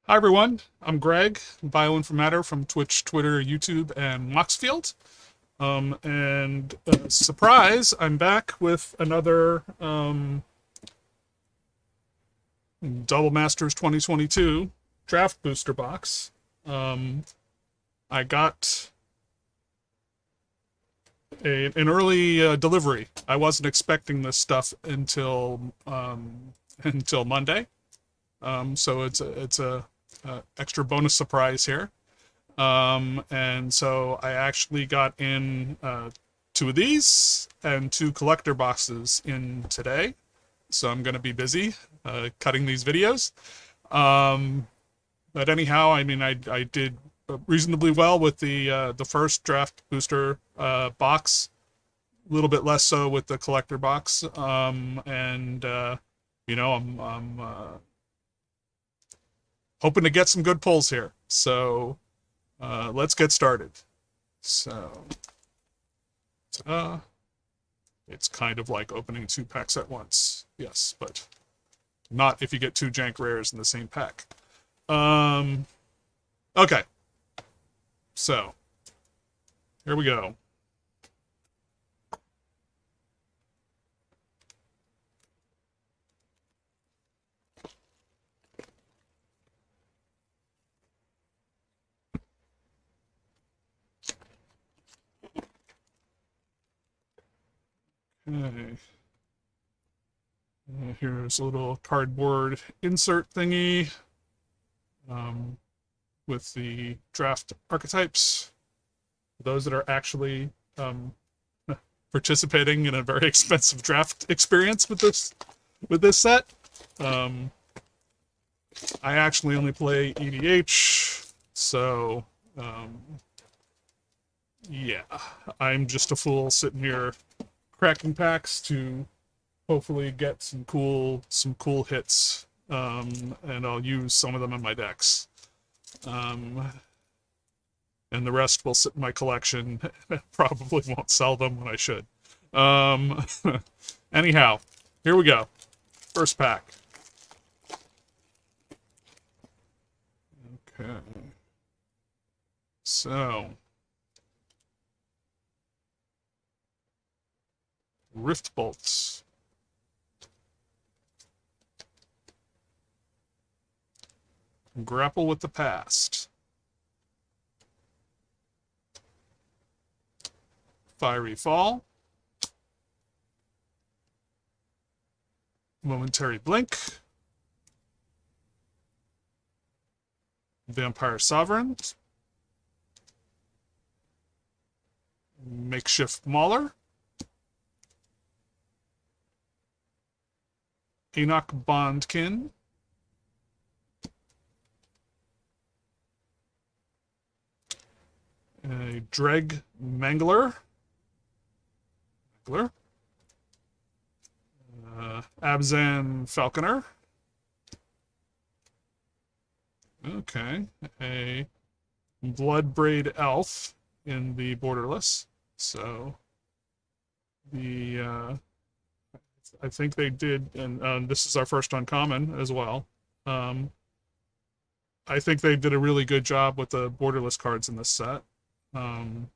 Hi everyone, I'm Greg, bioinformator from Twitch, Twitter, YouTube, and Moxfield. And surprise, I'm back with another Double Masters 2022 draft booster box. Um, I got an early delivery. I wasn't expecting this stuff until Monday, so it's a extra bonus surprise here. And so I actually got in two of these and two collector boxes in today. So I'm going to be busy cutting these videos. Um, but anyhow, I mean, I did reasonably well with the first draft booster box. A little bit less so with the collector box. I'm hoping to get some good pulls here. So let's get started. So, it's kind of like opening two packs at once. Yes, but not if you get two jank rares in the same pack. Um, okay, so here we go. Okay. Here's a little cardboard insert thingy um, with the draft archetypes. Those that are actually participating in a very expensive draft experience with this set. Um, I actually only play EDH, so yeah, I'm just a fool sitting here cracking packs to hopefully get some cool hits, and I'll use some of them in my decks. Um, and the rest will sit in my collection. Probably won't sell them when I should. Um, anyhow, here we go. First pack. Okay. So, Rift Bolts. Grapple with the Past. Fiery Fall. Momentary Blink. Vampire Sovereign. Makeshift Mauler. Enoch Bondkin. A Dreg Mangler. Abzan Falconer. Okay. A Bloodbraid Elf in the Borderless. So the I think they did, and this is our first uncommon as well. Um, I think they did a really good job with the Borderless cards in this set. Um,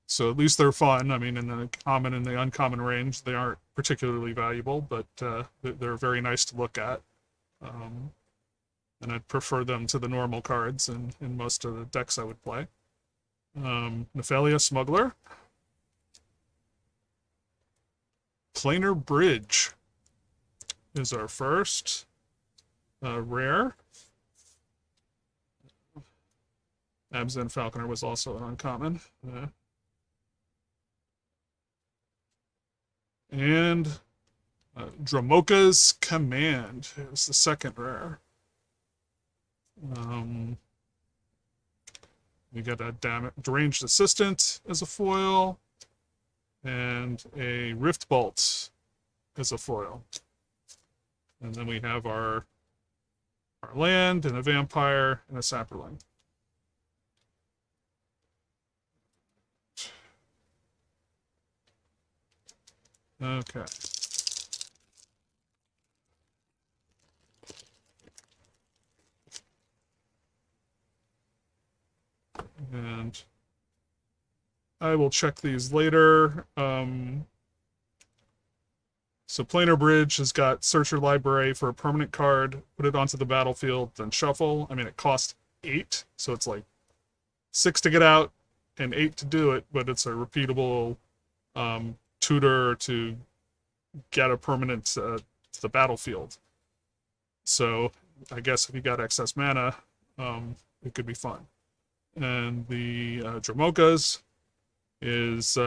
so at least they're fun. I mean, in the common and the uncommon range, they aren't particularly valuable, but they're very nice to look at. Um, and I'd prefer them to the normal cards in most of the decks I would play. Nephalia Smuggler. Planar Bridge is our first rare. Abzan Falconer was also an uncommon. And Dramoka's Command is the second rare. We got a Deranged Assistant as a foil, and a Rift Bolt as a foil. And then we have our land, and a vampire, and a sapperling. Okay. And I will check these later. So Planar Bridge has got search your library for a permanent card, put it onto the battlefield, then shuffle. I mean, it costs 8, so it's like 6 to get out and 8 to do it, but it's a repeatable tutor to get a permanent to the battlefield. So I guess if you got excess mana, it could be fun. And the Dramokas is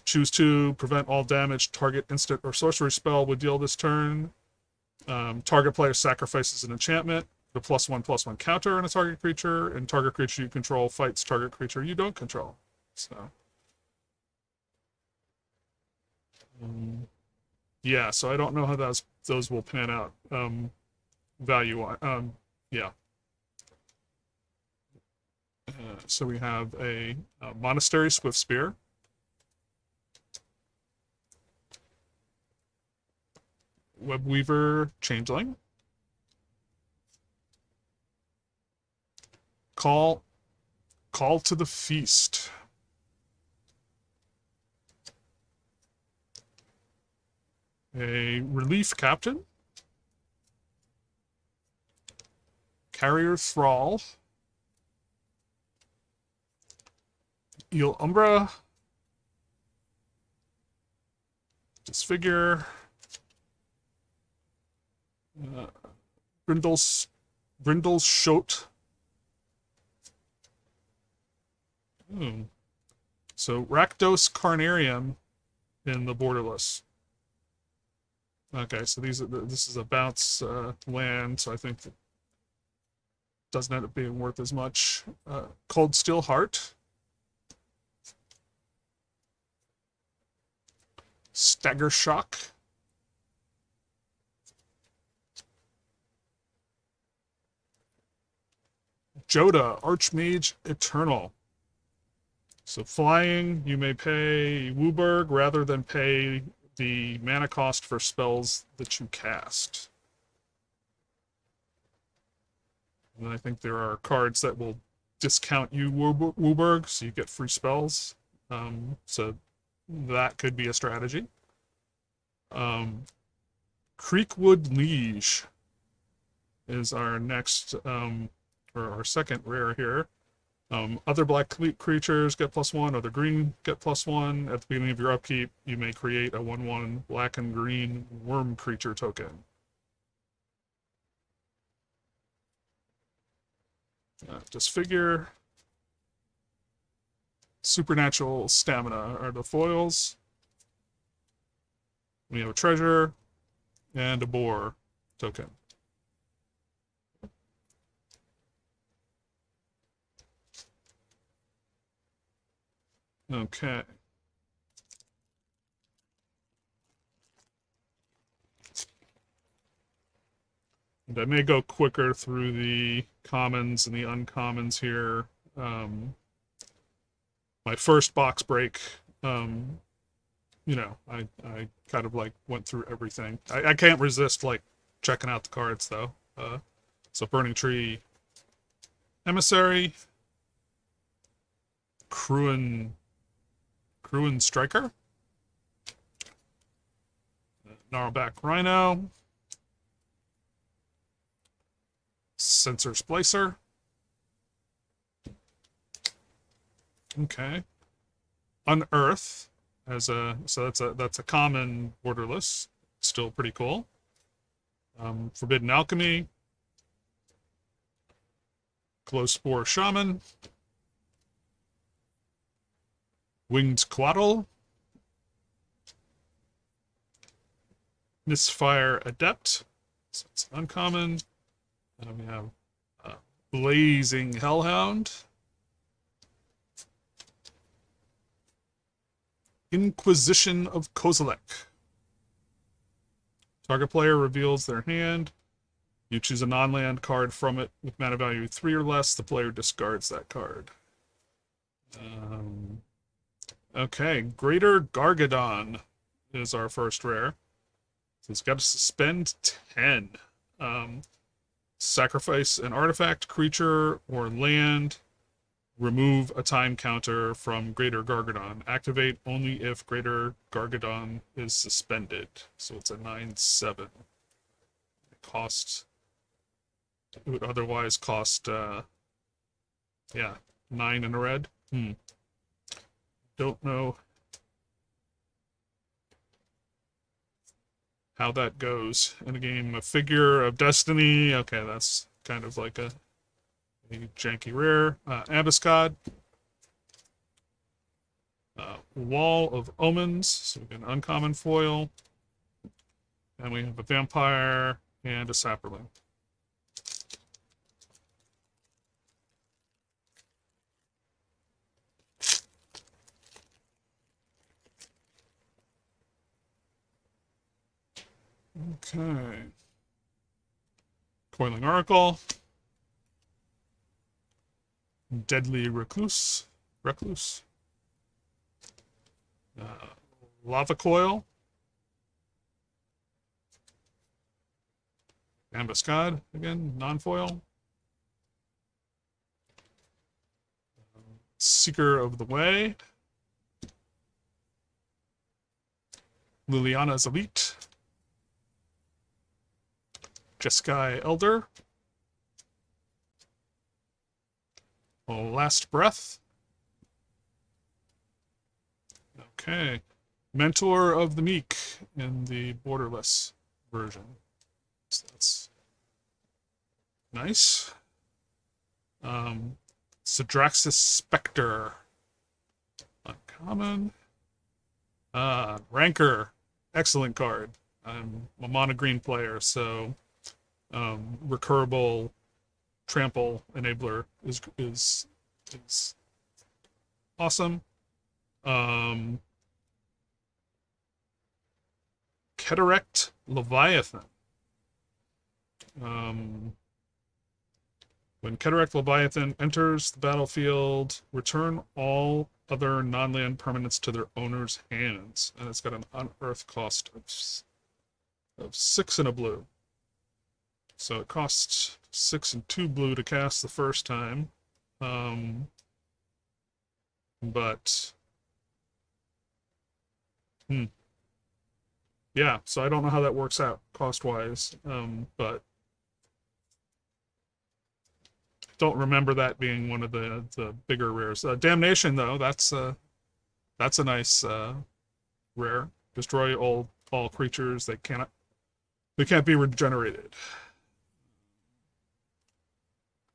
choose to prevent all damage target instant or sorcery spell would deal this turn. Target player sacrifices an enchantment, the +1/+1 counter on a target creature, and target creature you control fights target creature you don't control. So, yeah. So I don't know how those will pan out value. Yeah. So we have a Monastery Swift Spear. Webweaver Changeling. Call to the Feast. A Relief Captain. Carrier Thrall. Eel Umbra. Disfigure. Brindle's Shoat. So Rakdos Carnarium in the borderless. Okay, so this is a bounce land, so I think that doesn't end up being worth as much. Cold Steel Heart. Stagger Shock. Joda, Archmage Eternal. So flying, you may pay Wooburg rather than pay the mana cost for spells that you cast. And I think there are cards that will discount you Wooburg, so you get free spells. So that could be a strategy. Creekwood Liege is our next, or our second rare here. Other black creatures get +1, other green get +1. At the beginning of your upkeep, you may create a 1/1 black and green worm creature token. Disfigure. Supernatural Stamina are the foils. We have a treasure and a boar token. Okay. And I may go quicker through the commons and the uncommons here. My first box break, you know, I kind of like went through everything. I can't resist like checking out the cards though. So Burning Tree, Emissary, Cruin Striker, Gnarlback Rhino, Sensor Splicer. Okay. Unearth as so that's a common borderless. Still pretty cool. Forbidden Alchemy, Glowspore Shaman, Winged Quaddle, Misfire Adept, so it's uncommon. And we have Blazing Hellhound, Inquisition of Kozilek. Target player reveals their hand. You choose a non-land card from it with mana value 3 or less. The player discards that card. Okay, Greater Gargadon is our first rare. So it's got to spend 10. Sacrifice an artifact, creature, or land. Remove a time counter from Greater Gargadon. Activate only if Greater Gargadon is suspended. So it's a 9/7. It would otherwise cost, yeah, 9 in a red. Don't know how that goes in a game. A Figure of Destiny. Okay, that's kind of like a janky rare. Ambuscade. Wall of Omens. So we get an uncommon foil. And we have a vampire and a sapperling. Okay. Coiling Oracle. Deadly Recluse. Lava Coil. Ambuscade, again, non-foil. Seeker of the Way. Liliana's Elite. Jeskai Elder. Last Breath. Okay. Mentor of the Meek in the borderless version. So that's nice. Sidraxis Spectre. Uncommon. Rancor. Excellent card. I'm a mono green player, so recurable trample enabler is awesome. Cataract Leviathan. When Cataract Leviathan enters the battlefield, return all other non-land permanents to their owner's hands. And it's got an unearth cost of 6 and a blue. So it costs 6 and 2 blue to cast the first time. But yeah, so I don't know how that works out cost-wise, but don't remember that being one of the bigger rares. Damnation, though, that's a nice rare. Destroy all creatures they can't be regenerated.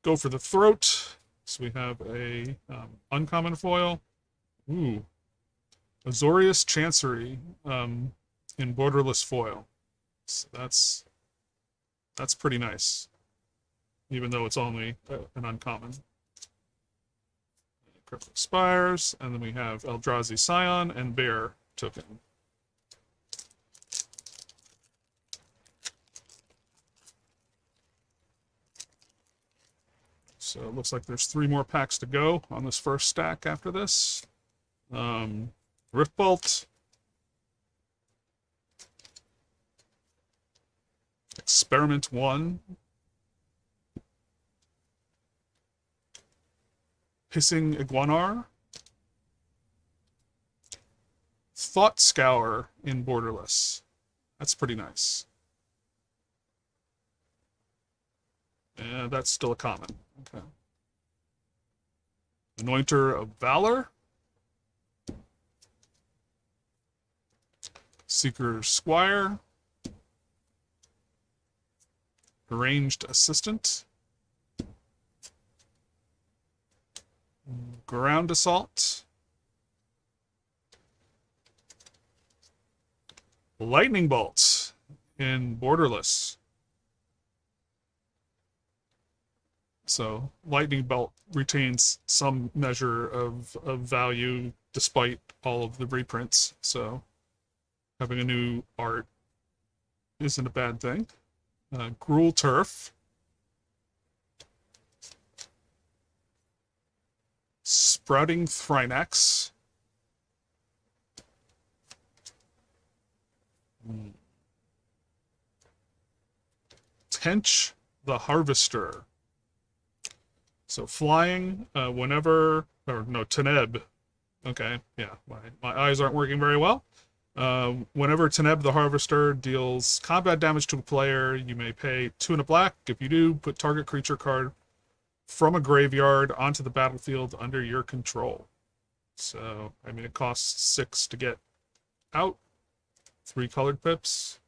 Go for the throat. So we have a uncommon foil. Ooh, Azorius Chancery in borderless foil. So that's pretty nice, even though it's only an uncommon. Cryptic Spires, and then we have Eldrazi Scion and Bear token. So it looks like there's 3 more packs to go on this first stack after this. Rift Bolt. Experiment 1. Hissing Iguanar. Thought Scour in borderless. That's pretty nice. And that's still a common. Okay. Anointer of Valor. Seeker Squire. Arranged Assistant. Ground Assault. Lightning Bolt in borderless. So Lightning Bolt retains some measure of value despite all of the reprints. So having a new art isn't a bad thing. Gruul Turf. Sprouting Thrynax. Tench the Harvester. So flying, whenever, or no, Teneb. Okay, yeah, my eyes aren't working very well. Whenever Teneb the Harvester deals combat damage to a player, you may pay 2 and a black. If you do, put target creature card from a graveyard onto the battlefield under your control. So, I mean, it costs 6 to get out, 3 colored pips.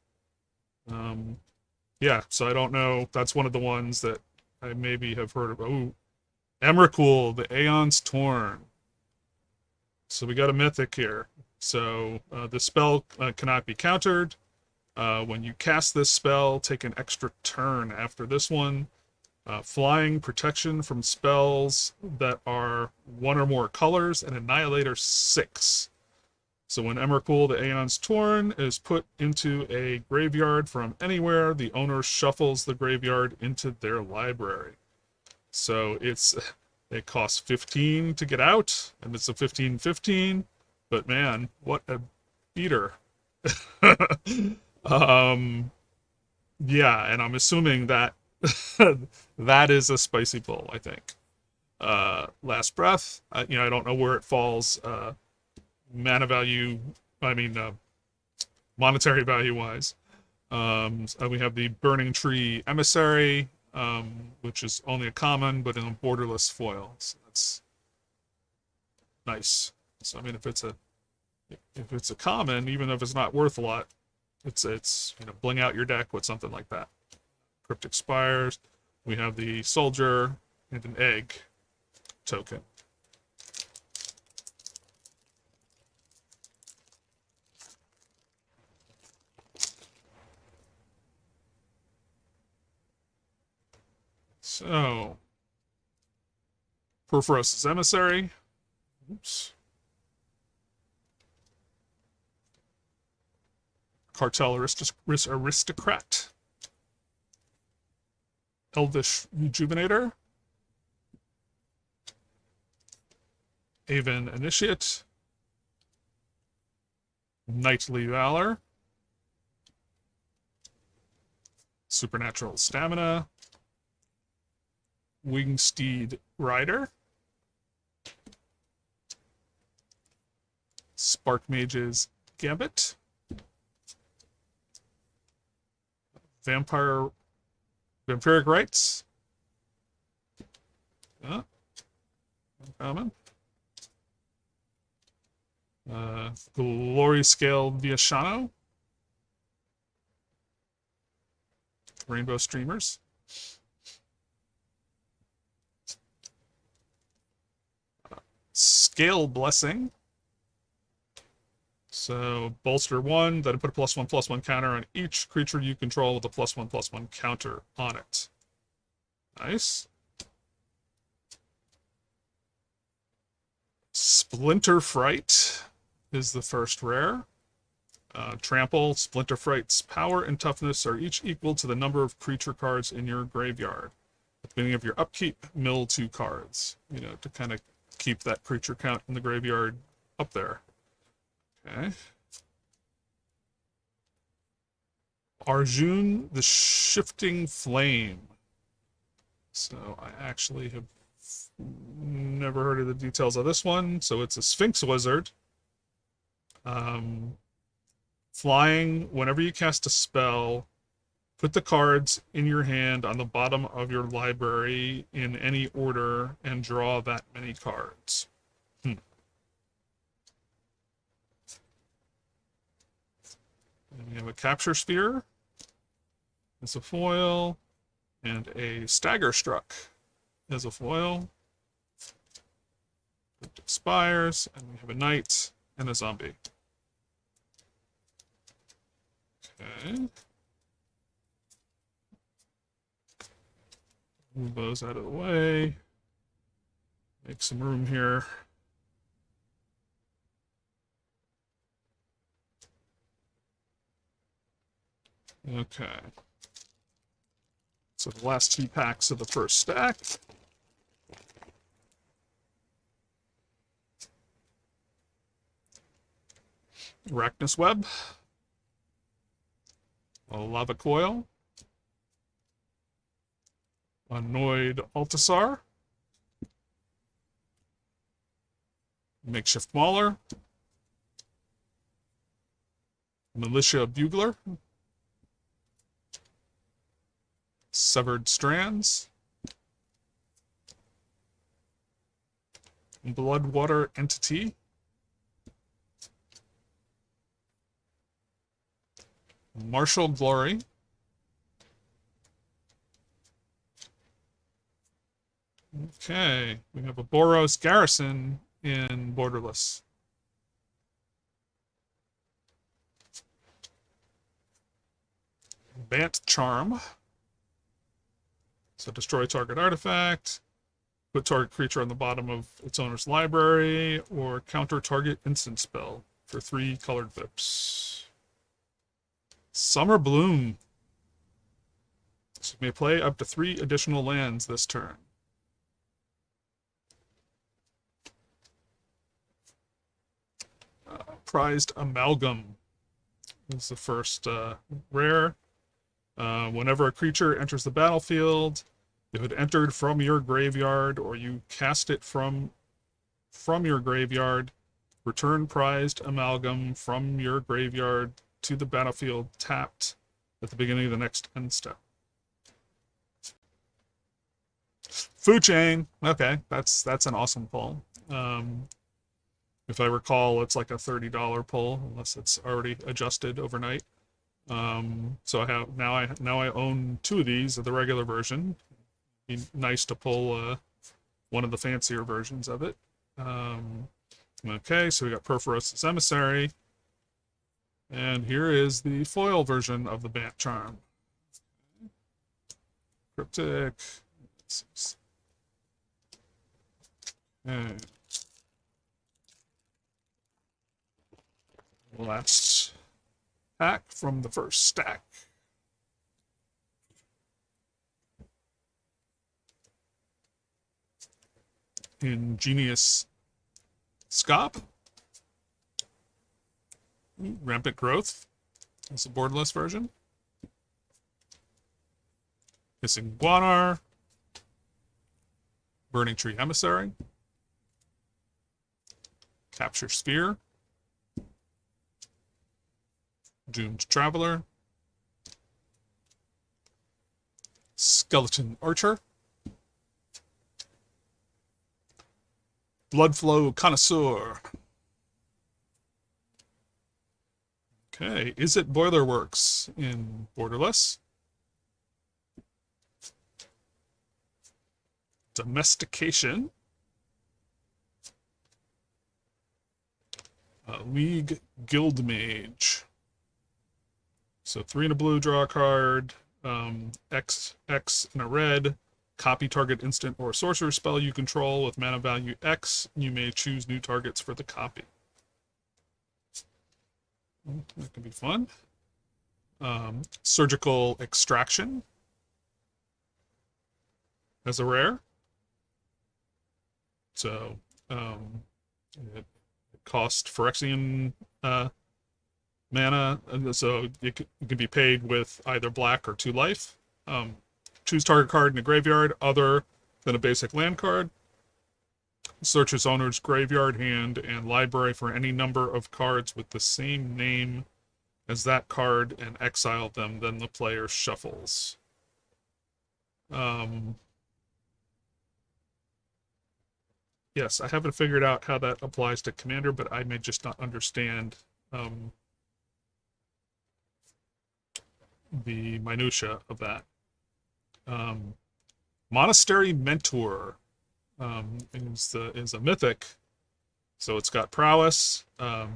Yeah, so I don't know. That's one of the ones that I maybe have heard of. Oh, Emrakul, the Aeon's Torn. So we got a mythic here. So the spell cannot be countered. When you cast this spell, take an extra turn after this one. Flying, protection from spells that are 1 or more colors, and Annihilator 6. So when Emrakul, the Aeon's Torn, is put into a graveyard from anywhere, the owner shuffles the graveyard into their library. So it costs 15 to get out, and it's a 15/15. But man, what a beater! Yeah, and I'm assuming that that is a spicy pull. I think. Last breath. I don't know where it falls. Mana value. I mean, monetary value wise. We have the Burning Tree Emissary, which is only a common, but in a borderless foil. So that's nice. So I mean, if it's a common, even if it's not worth a lot, it's bling out your deck with something like that. Cryptic Spires. We have the Soldier and an Egg token. So, Perforos' Emissary. Oops. Cartel Aristocrat. Elvish Rejuvenator. Aven Initiate. Knightly Valor. Supernatural Stamina. Wingsteed Rider. Spark Mage's Gambit. Vampiric Rites. Uncommon. Glory Scale Viashano. Rainbow Streamers. Scale Blessing. So bolster 1, then put a +1/+1 counter on each creature you control with a +1/+1 counter on it. Nice. Splinter Fright is the first rare. Trample, Splinter Fright's power and toughness are each equal to the number of creature cards in your graveyard. At the beginning of your upkeep, mill 2 cards, to kind of keep that creature count in the graveyard up there. Okay. Arjun, the Shifting Flame. So I actually have never heard of the details of this one. So it's a Sphinx Wizard. Flying, whenever you cast a spell, put the cards in your hand on the bottom of your library in any order and draw that many cards. And we have a Capture Sphere as a foil, and a Stagger Struck as a foil. It expires, and we have a Knight and a Zombie. Okay. Move those out of the way. Make some room here. Okay. So the last 2 packs of the first stack. Arachnus Web. A Lava Coil. Annoyed Altasar. Makeshift Mauler, Militia Bugler, Severed Strands, Bloodwater Entity, Martial Glory, okay, we have a Boros Garrison in Borderless. Bant Charm. So destroy target artifact, put target creature on the bottom of its owner's library, or counter target instant spell for 3 colored Vips. Summer Bloom. So you may play up to 3 additional lands this turn. Prized Amalgam is the first rare. Whenever a creature enters the battlefield, if it entered from your graveyard or you cast it from your graveyard, return prized amalgam from your graveyard to the battlefield tapped at the beginning of the next end step. Food chain. Okay, that's an awesome pull. If I recall, it's like a $30 pull unless it's already adjusted overnight. So I own 2 of these of the regular version. Be nice to pull one of the fancier versions of it. Okay, so we got Perforos' Emissary, and here is the foil version of the Bant Charm. Cryptic. Okay. Last pack from the first stack. Ingenious Scop. Rampant Growth. That's a borderless version. Hissing Guanar. Burning Tree Emissary. Capture Sphere. Doomed Traveler. Skeleton Archer. Bloodflow Connoisseur. Okay, Is It Boilerworks in Borderless? Domestication. League Guildmage. So 3 in a blue, draw a card, X in a red, copy target instant or sorcerer spell you control with mana value X. You may choose new targets for the copy. That could be fun. Surgical Extraction as a rare. So it cost Phyrexian mana, so it can be paid with either black or 2 life. Choose target card in a graveyard other than a basic land card. Search its owner's graveyard, hand, and library for any number of cards with the same name as that card and exile them. Then the player shuffles. Yes, I haven't figured out how that applies to Commander, but I may just not understand the minutia of that. Monastery Mentor is a mythic, so it's got prowess.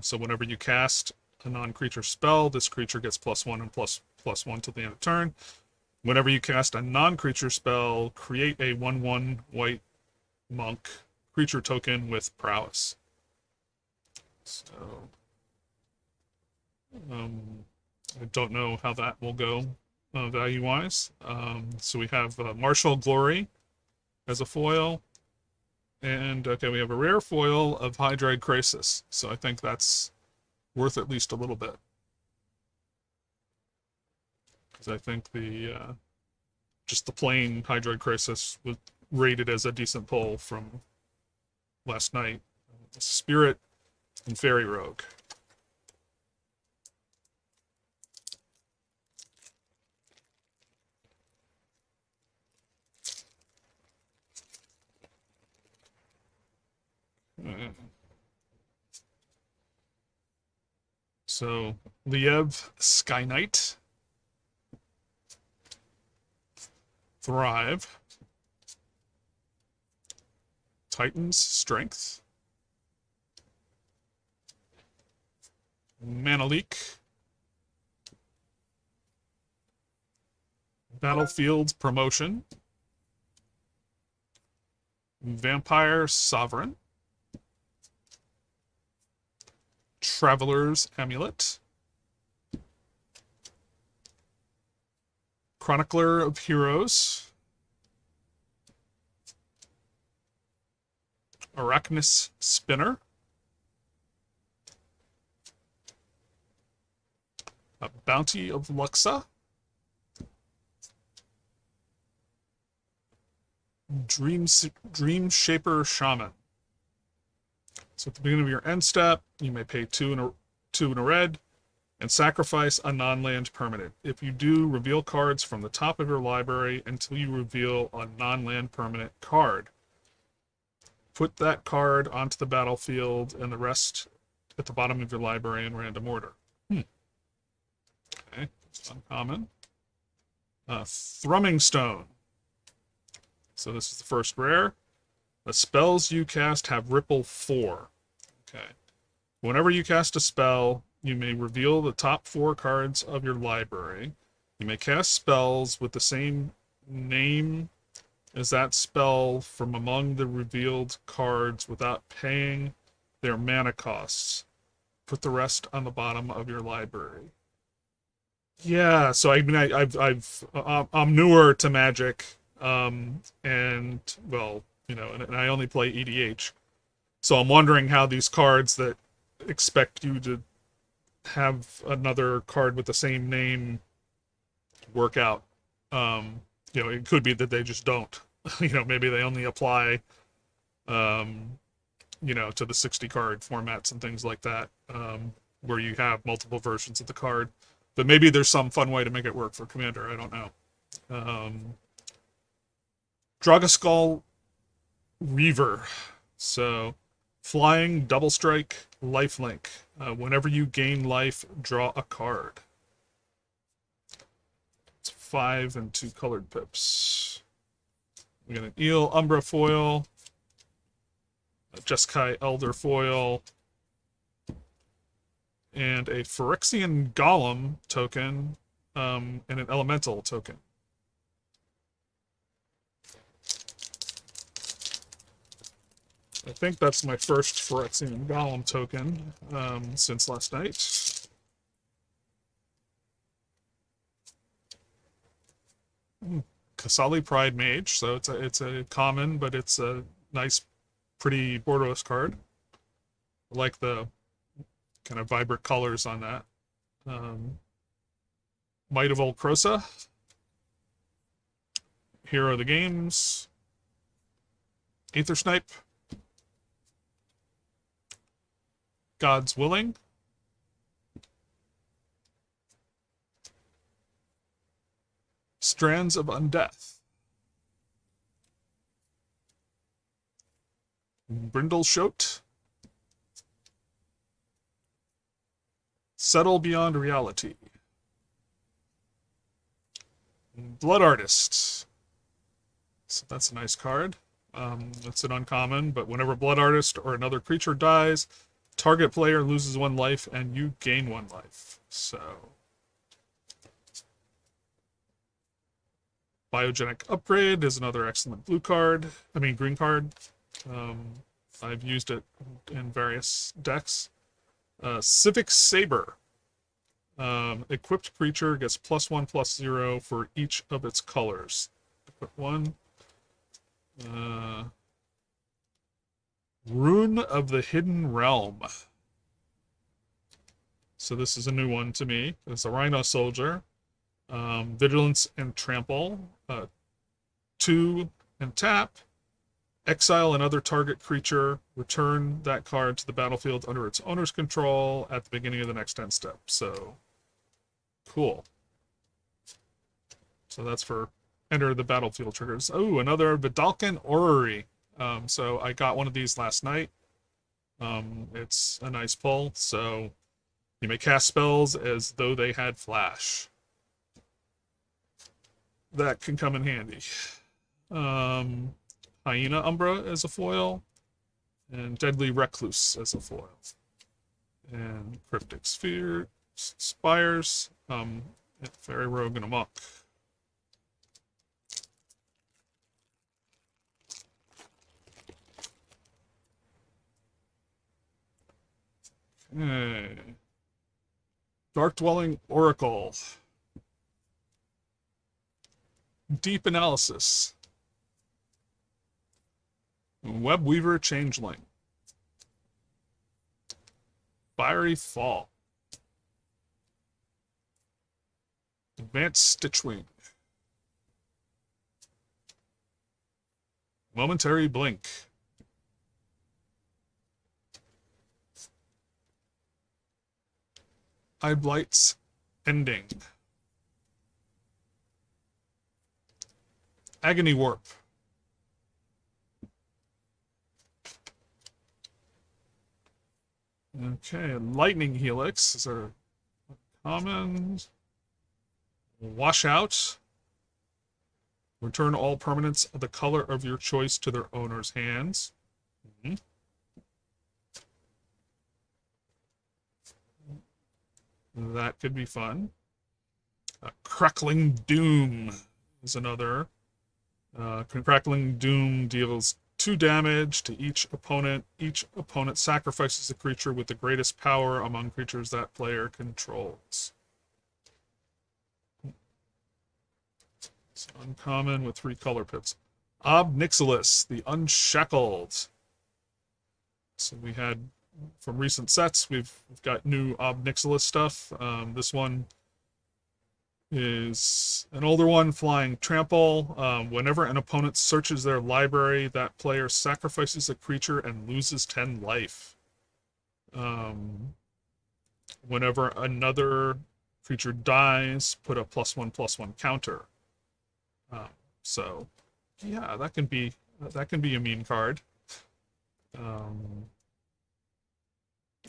So whenever you cast a non-creature spell, this creature gets +1 and +1 till the end of turn. Whenever you cast a non-creature spell, create a 1/1 white monk creature token with prowess. So I don't know how that will go value-wise. So we have Martial Glory as a foil. And, okay, we have a rare foil of Hydroid Krasis. So I think that's worth at least a little bit. Because I think just the plain Hydroid Krasis was rated as a decent pull from last night. Spirit and Fairy Rogue. So, Liev, Sky Knight, Thrive, Titan's Strength, Manalik, Battlefield's Promotion, Vampire Sovereign, Traveler's Amulet, Chronicler of Heroes, Arachnus Spinner, a Bounty of Luxa, Dream Shaper Shaman. So at the beginning of your end step, you may pay two and a red and sacrifice a non-land permanent. If you do, reveal cards from the top of your library until you reveal a non-land permanent card. Put that card onto the battlefield and the rest at the bottom of your library in random order. Okay, that's uncommon. Thrumming Stone. So this is the first rare. The spells you cast have Ripple 4. Okay. Whenever you cast a spell, you may reveal the top 4 cards of your library. You may cast spells with the same name as that spell from among the revealed cards without paying their mana costs. Put the rest on the bottom of your library. Yeah, so I mean, I'm newer to Magic, and well, you know, and I only play EDH, so I'm wondering how these cards that expect you to have another card with the same name work out. You know, it could be that they just don't. You know, maybe they only apply, you know, to the 60 card formats and things like that, where you have multiple versions of the card. But maybe there's some fun way to make it work for Commander. I don't know. Dragaskull Reaver. So, flying, double strike, lifelink. Whenever you gain life, draw a card. It's 5 and 2 colored pips. We got an Eel Umbra foil, a Jeskai Elder foil, and a Phyrexian Golem token, and an Elemental token. I think that's my first Phyrexian Golem token since last night. Kasali Pride Mage, so it's a common, but it's a nice, pretty borderless card. I like the kind of vibrant colors on that. Might of Old Krosa, Hero of the Games, Aether Snipe, God's Willing, Strands of Undeath, Brindleshote, Settle Beyond Reality, Blood Artist. So that's a nice card. It's an uncommon, but whenever Blood Artist or another creature dies, target player loses 1 life and you gain 1 life. So, Biogenic Upgrade is another excellent green card. I've used it in various decks. Civic Saber. Equipped creature gets +1/+0 for each of its colors. Equip 1. Rune of the Hidden Realm. So this is a new one to me. It's a Rhino Soldier. Vigilance and Trample. 2 and tap. Exile another target creature, return that card to the battlefield under its owner's control at the beginning of the next end step. So, cool. So that's for enter the battlefield triggers. Oh, another Vidalcan Orrery. So I got one of these last night. It's a nice pull. So you may cast spells as though they had flash. That can come in handy. Hyena Umbra as a foil, and Deadly Recluse as a foil. And Cryptic Sphere, Spires, Fairy Rogue, and Amok. Okay. Dark Dwelling Oracle. Deep Analysis. Webweaver Changeling. Fiery Fall. Advanced Stitchwing. Momentary Blink. Blight's Ending. Agony Warp. Okay, Lightning Helix is our common. Washout. Return all permanents of the color of your choice to their owner's hands. That could be fun. Crackling Doom is another. Crackling Doom deals 2 damage to each opponent. Each opponent sacrifices a creature with the greatest power among creatures that player controls. It's uncommon with 3 color pips. Ob Nixilis, the Unshackled. So we had, from recent sets, we've got new Ob Nixilis stuff. This one is an older one, Flying Trample. Whenever an opponent searches their library, that player sacrifices a creature and loses 10 life. Whenever another creature dies, put a +1/+1 counter. So, yeah, that can be a meme card. And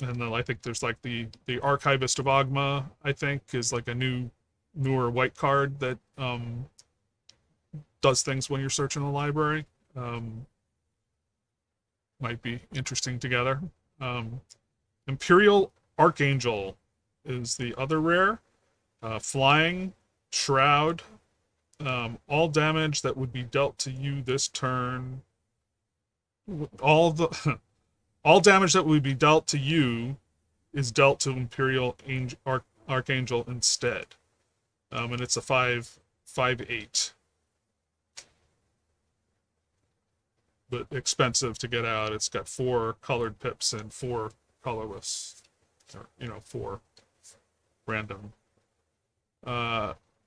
then I think there's like the Archivist of Ogma, I think, is like a newer white card that does things when you're searching the library. Might be interesting together. Imperial Archangel is the other rare. Flying, Shroud. All damage that would be dealt to you this turn. All damage that would be dealt to you is dealt to Imperial Archangel instead. And it's a 5/8. But expensive to get out. It's got 4 colored pips and 4 colorless. Or, 4 random.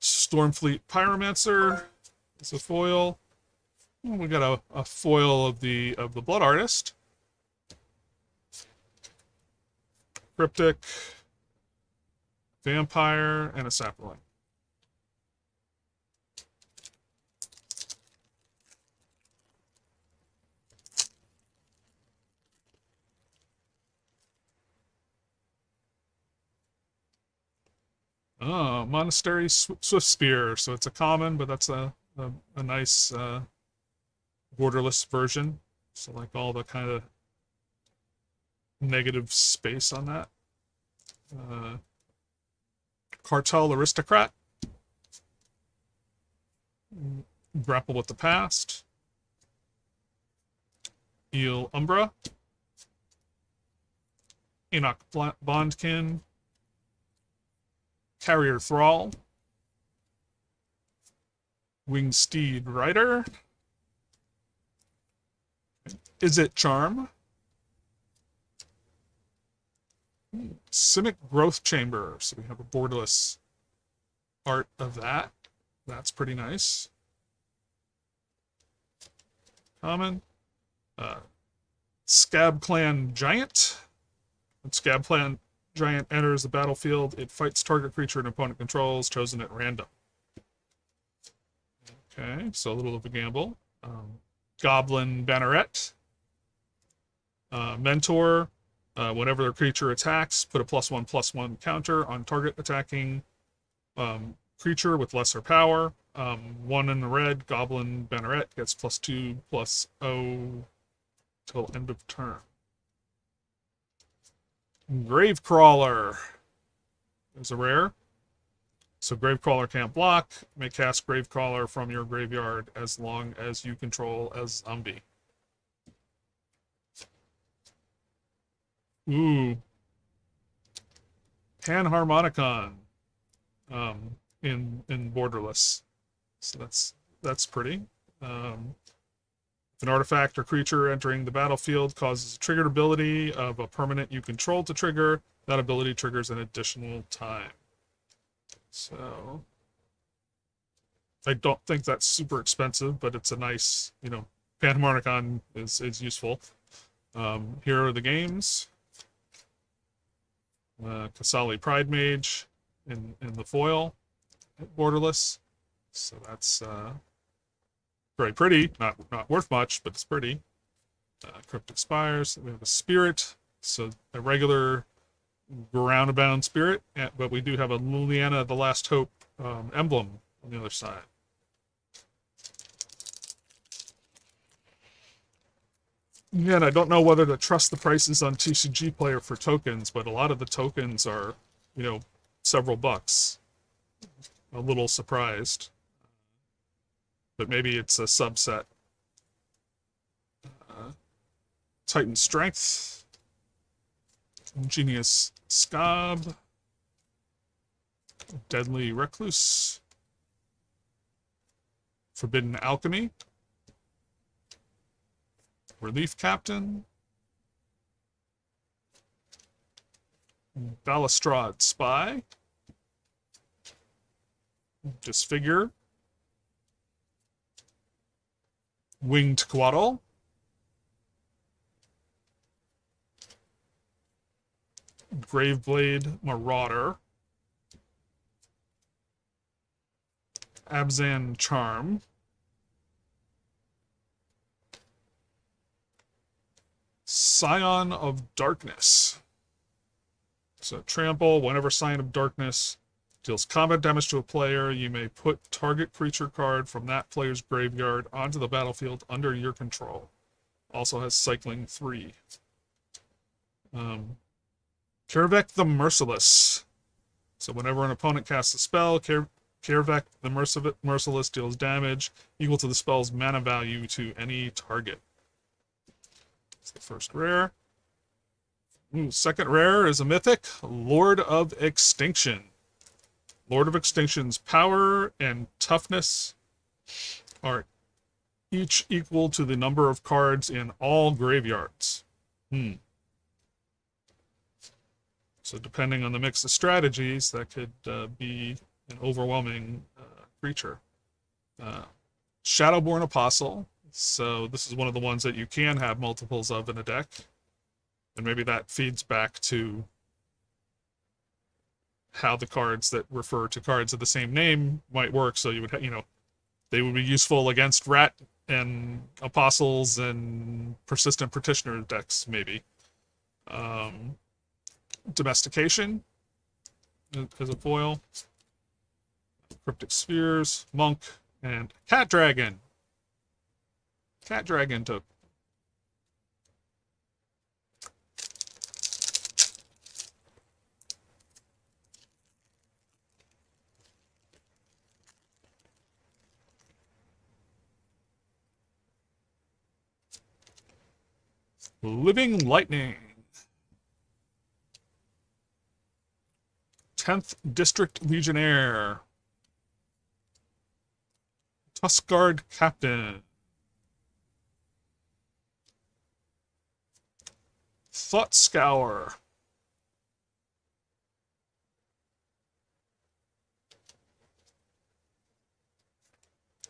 Stormfleet Pyromancer is a foil. We got a foil of the Blood Artist. Cryptic, Vampire, and a Sapling. Oh, Monastery Swift Spear. So it's a common, but that's a nice borderless version. So like all the kind of negative space on that. Cartel Aristocrat. Grapple with the Past. Eel Umbra. Enoch Bondkin. Carrier Thrall. Winged Steed Rider. Is It Charm? Simic Growth Chamber. So we have a borderless art of that. That's pretty nice. Common. Scab Clan Giant. When Scab Clan Giant enters the battlefield, it fights target creature an opponent controls, chosen at random. Okay, so a little of a gamble. Goblin Banneret. Mentor. Whenever a creature attacks, put a +1/+1 counter on target attacking creature with lesser power. 1 in the red, Goblin Banneret gets +2/+0 till end of turn. Gravecrawler is a rare. So Gravecrawler can't block. May cast Gravecrawler from your graveyard as long as you control a zombie. Ooh. Panharmonicon in Borderless. So that's pretty. If an artifact or creature entering the battlefield causes a triggered ability of a permanent you control to trigger, that ability triggers an additional time. So I don't think that's super expensive, but it's a nice, Panharmonicon is useful. Here are the games. Kasali Pride Mage in the foil at Borderless. So that's very pretty. Not worth much, but it's pretty. Cryptic Spires. We have a Spirit. So a regular roundabout Spirit, but we do have a Liliana the Last Hope emblem on the other side. Again, I don't know whether to trust the prices on TCG Player for tokens, but a lot of the tokens are, several bucks. A little surprised. But maybe it's a subset. Titan Strength. Ingenious Scob. Deadly Recluse. Forbidden Alchemy. Relief Captain. Balustrade Spy. Disfigure. Winged Quaddle. Graveblade Marauder. Abzan Charm. Scion of Darkness. So trample, whenever Scion of Darkness deals combat damage to a player, you may put target creature card from that player's graveyard onto the battlefield under your control. Also has cycling 3. Kervek the Merciless. So whenever an opponent casts a spell, Kervek the Merciless deals damage equal to the spell's mana value to any target. That's the first rare. Second rare is a mythic, Lord of Extinction. Lord of Extinction's power and toughness are each equal to the number of cards in all graveyards. So depending on the mix of strategies, that could be an overwhelming creature. Shadowborn Apostle. So this is one of the ones that you can have multiples of in a deck. And maybe that feeds back to how the cards that refer to cards of the same name might work. So you would, they would be useful against Rat and Apostles and Persistent Petitioner decks, maybe. Domestication as a foil. Cryptic Spheres, Monk, and Cat Dragon. Cat Dragon took. Living Lightning. 10th District Legionnaire. Tuskguard Captain. Thought Scour.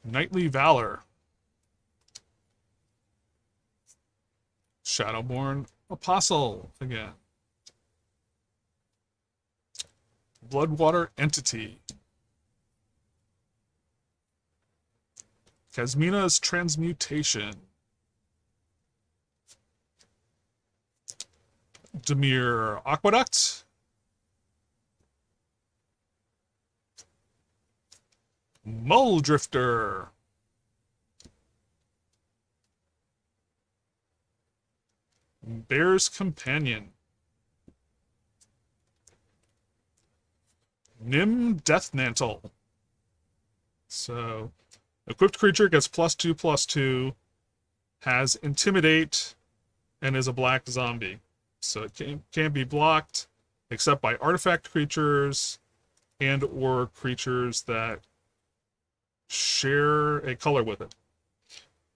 Knightly Valor. Shadowborn Apostle again. Bloodwater Entity. Kasmina's Transmutation. Dimir Aqueduct. Muldrifter. Bear's Companion. Nim Deathmantle. So, equipped creature gets +2/+2, has Intimidate, and is a black zombie. So it can't be blocked except by artifact creatures and or creatures that share a color with it.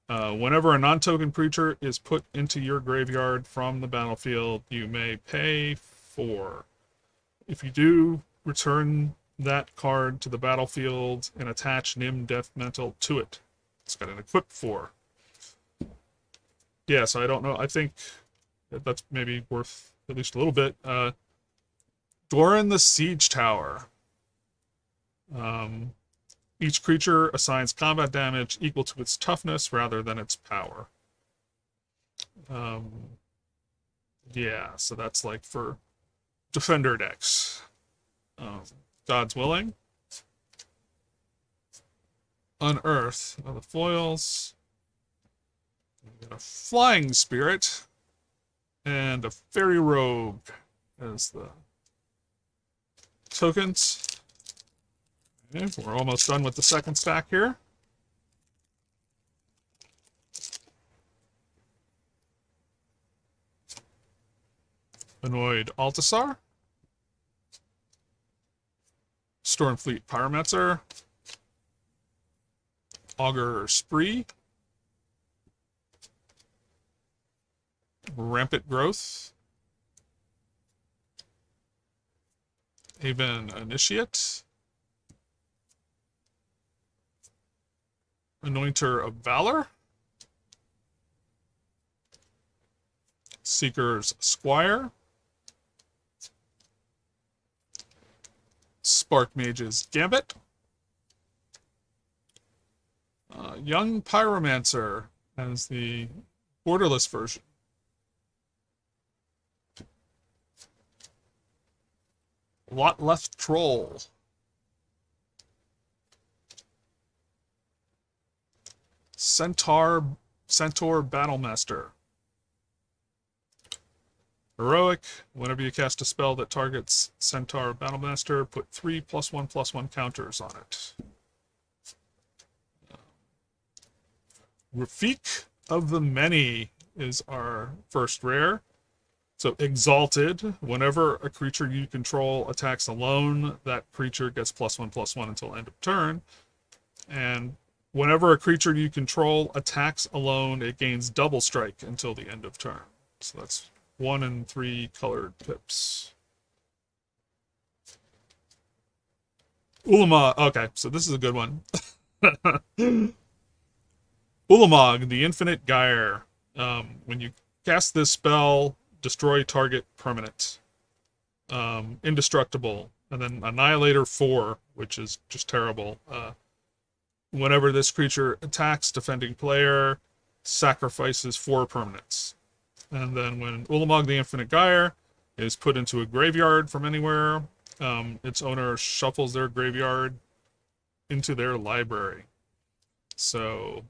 Whenever a non-token creature is put into your graveyard from the battlefield, you may pay 4. If you do, return that card to the battlefield and attach Nim Deathmantle to it. It's got an equip 4. Yeah, so I don't know. I think that's maybe worth at least a little bit. Doran the Siege Tower. Each creature assigns combat damage equal to its toughness rather than its power. Yeah, so that's like for defender decks. God's Willing. Unearth. The foils. We got a Flying Spirit. And a Fairy Rogue as the tokens. Okay, we're almost done with the second stack here. Annoyed Altasar. Stormfleet Pyromancer. Augur Spree. Rampant Growth. Haven Initiate. Anointer of Valor. Seeker's Squire. Spark Mage's Gambit. Young Pyromancer as the borderless version. Lot Left Troll. Centaur Battlemaster. Heroic. Whenever you cast a spell that targets Centaur Battlemaster, put 3 +1/+1 counters on it. Rafik of the Many is our first rare. So Exalted, whenever a creature you control attacks alone, that creature gets +1/+1 until end of turn. And whenever a creature you control attacks alone, it gains double strike until the end of turn. So that's 1 and 3 colored pips. Ulamog. Okay, so this is a good one. Ulamog, the Infinite Gyre. When you cast this spell, destroy target permanent. Indestructible. And then Annihilator 4, which is just terrible. Whenever this creature attacks defending player, sacrifices 4 permanents. And then when Ulamog the Infinite Gyre is put into a graveyard from anywhere, its owner shuffles their graveyard into their library. So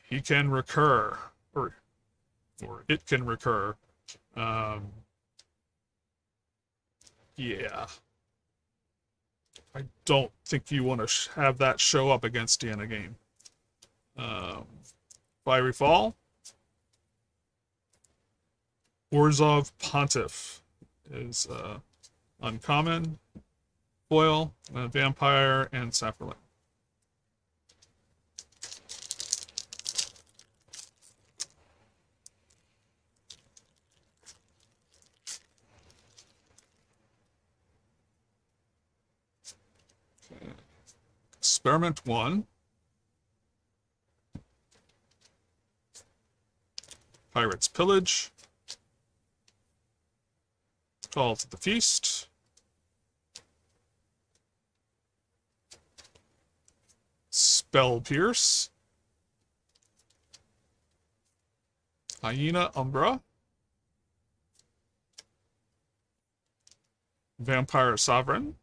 he can recur, or it can recur. Yeah. I don't think you want to have that show up against you in a game. Fiery Fall. Orzhov Pontiff is uncommon. Foil, Vampire, and Saffron. Experiment 1. Pirates Pillage. Call to the Feast. Spell Pierce. Hyena Umbra. Vampire Sovereign.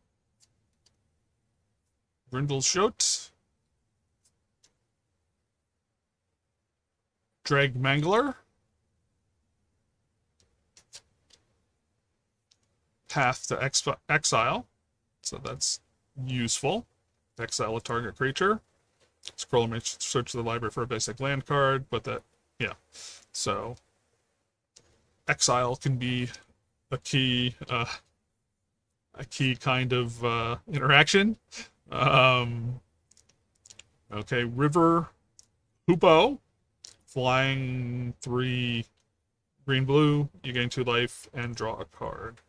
Grindleshot. Drag Mangler. Path to Exile. So that's useful. Exile a target creature. Scroll and search the library for a basic land card, but that, yeah. So Exile can be a key kind of interaction. Okay, River Hoopo, flying 3 green-blue. You gain 2 life and draw a card.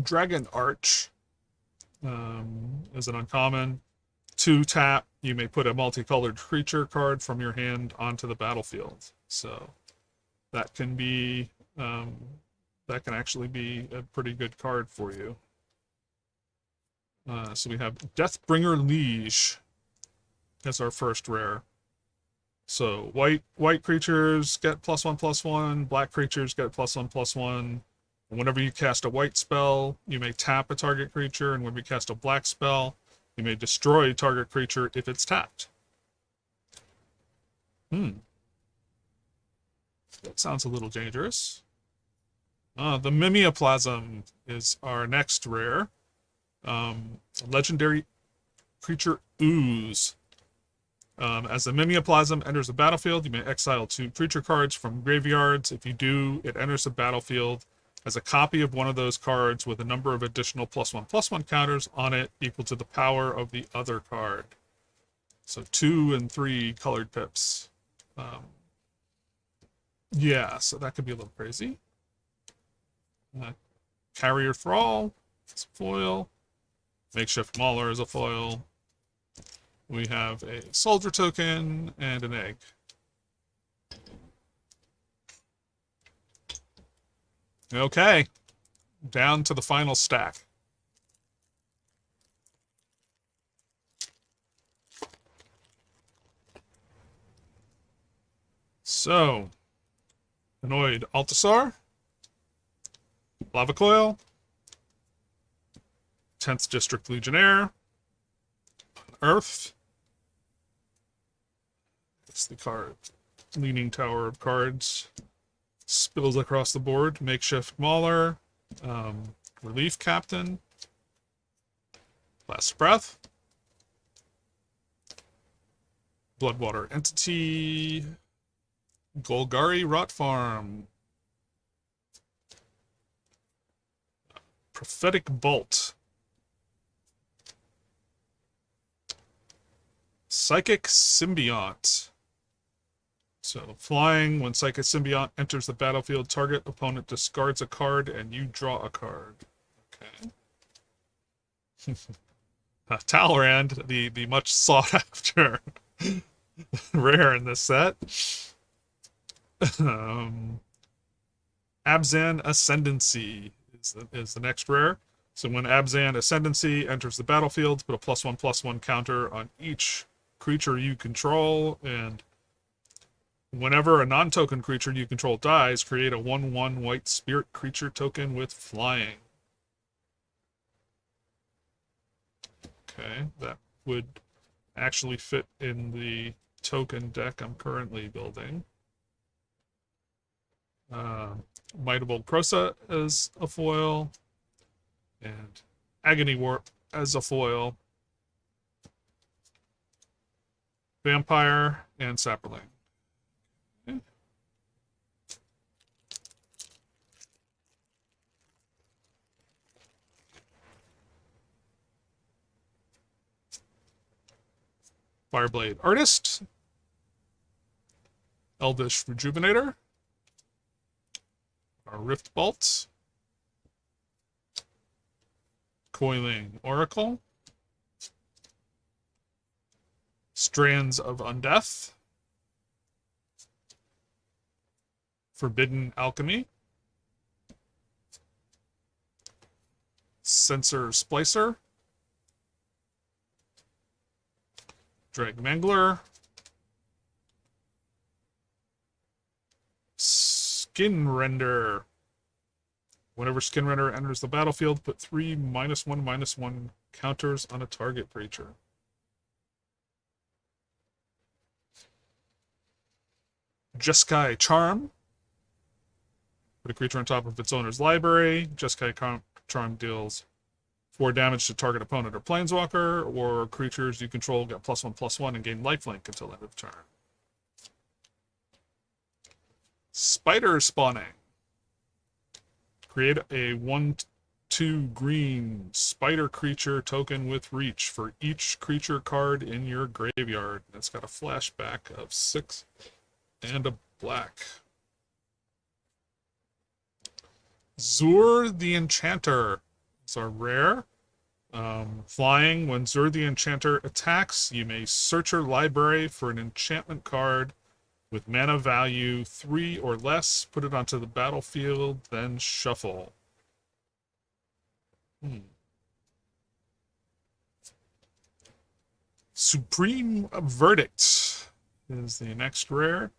Dragon Arch is an uncommon. 2 tap. You may put a multicolored creature card from your hand onto the battlefield. So that can be that can actually be a pretty good card for you. So we have Deathbringer Liege as our first rare. So white creatures get +1/+1, black creatures get +1/+1. And whenever you cast a white spell, you may tap a target creature, and when you cast a black spell, you may destroy a target creature if it's tapped. That sounds a little dangerous. The Mimeoplasm is our next rare. Legendary creature Ooze. As the Mimeoplasm enters the battlefield, you may exile 2 creature cards from graveyards. If you do, it enters the battlefield as a copy of one of those cards with a number of additional +1/+1 counters on it equal to the power of the other card. So 2 and 3 colored pips. Yeah, so that could be a little crazy. Carrier Thrall is a foil. Makeshift Mauler is a foil. We have a soldier token and an egg. Okay, down to the final stack. So, Annoyed Altasar, Lava Coil, 10th District Legionnaire, Earth. It's the card. Leaning Tower of Cards. Spills across the board. Makeshift Mauler. Relief Captain. Last Breath. Bloodwater Entity. Golgari Rot Farm. Prophetic Bolt. Psychic Symbiont. So, flying, when Psychic Symbiont enters the battlefield, target opponent discards a card and you draw a card. Okay. Talrand, the much sought after rare in this set. Abzan Ascendancy is the next rare. So when Abzan Ascendancy enters the battlefield, put a +1/+1 counter on each creature you control, and whenever a non-token creature you control dies, create a 1/1 white spirit creature token with flying. Okay, that would actually fit in the token deck I'm currently building. Might of Old Krosa as a foil, and Agony Warp as a foil. Vampire and Saproling. Okay. Fireblade Artist. Elvish Rejuvenator. Our Rift Bolt. Coiling Oracle. Strands of Undeath. Forbidden Alchemy, Sensor Splicer, Drag Mangler, Skin Render. Whenever Skin Render enters the battlefield, put 3 -1/-1 counters on a target creature. Jeskai Charm. Put a creature on top of its owner's library. Jeskai Charm deals 4 damage to target opponent or planeswalker, or creatures you control get +1/+1 and gain lifelink until end of turn. Spider Spawning. Create a 1/2 green spider creature token with reach for each creature card in your graveyard. It's got a flashback of 6 and a black. Zur the Enchanter. It's a rare. Flying. When Zur the Enchanter attacks, you may search your library for an enchantment card with mana value 3 or less. Put it onto the battlefield, then shuffle. Supreme Verdict is the next rare.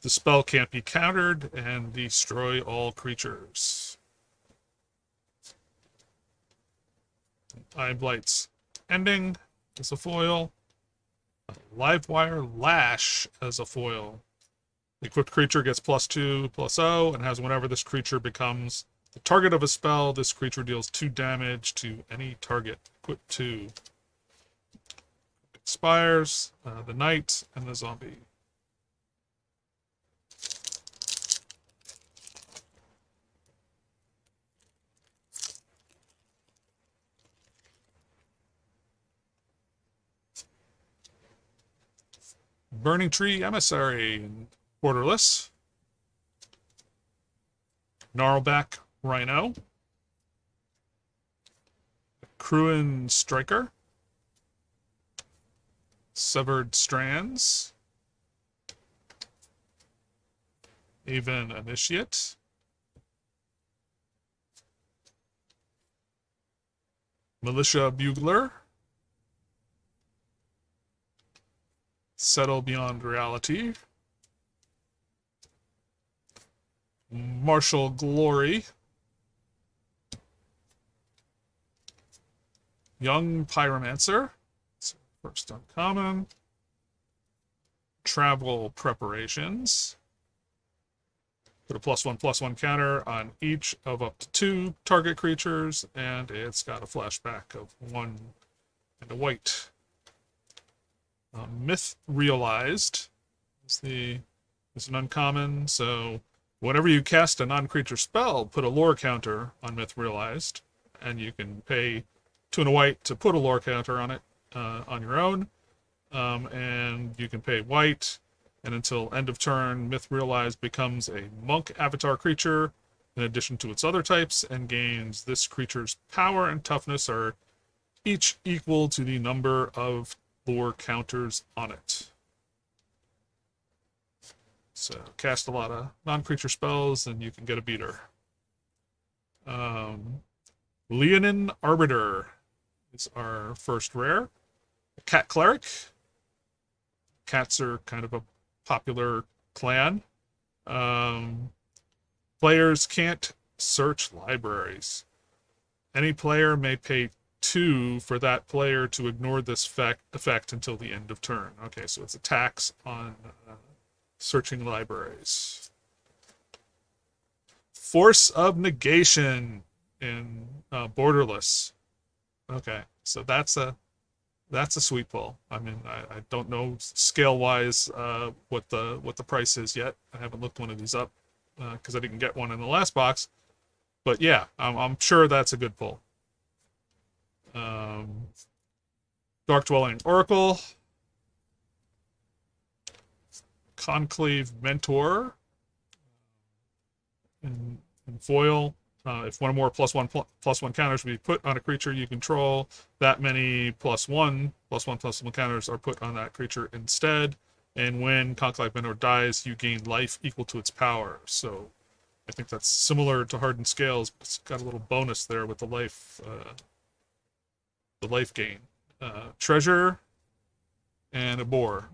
The spell can't be countered and destroy all creatures. Blight's Ending as a foil. Livewire Lash as a foil. The equipped creature gets +2/+0 and has whenever this creature becomes the target of a spell, this creature deals 2 damage to any target. Equip 2. Expires, the Knight, and the Zombie. Burning Tree Emissary, borderless. Gnarlback Rhino. Cruin Striker. Severed Strands. Aven Initiate. Militia Bugler. Settle Beyond Reality. Martial Glory. Young Pyromancer. First uncommon. Travel Preparations. Put a +1/+1 counter on each of up to 2 target creatures, and it's got a flashback of 1 and a white. Myth Realized is an uncommon, so whenever you cast a non-creature spell, put a lore counter on Myth Realized, and you can pay 2 and a white to put a lore counter on it on your own, and you can pay white, and until end of turn, Myth Realized becomes a monk avatar creature in addition to its other types, and gains this creature's power and toughness are each equal to the number of lore counters on it. So cast a lot of non-creature spells and you can get a beater. Leonin Arbiter is our first rare. Cat Cleric. Cats are kind of a popular clan. Players can't search libraries. Any player may pay 2 for that player to ignore this effect until the end of turn. Okay, so it's a tax on searching libraries. Force of Negation in borderless. Okay, so that's a sweet pull. I mean, I don't know scale wise what the price is yet. I haven't looked one of these up because I didn't get one in the last box. But yeah, I'm sure that's a good pull. Dark Dwelling Oracle. Conclave Mentor. In foil. If one or more +1/+1 counters be put on a creature you control, that many +1/+1 counters are put on that creature instead. And when Conclave Mentor dies, you gain life equal to its power. So I think that's similar to Hardened Scales, but it's got a little bonus there with the life gain. Treasure and a boar.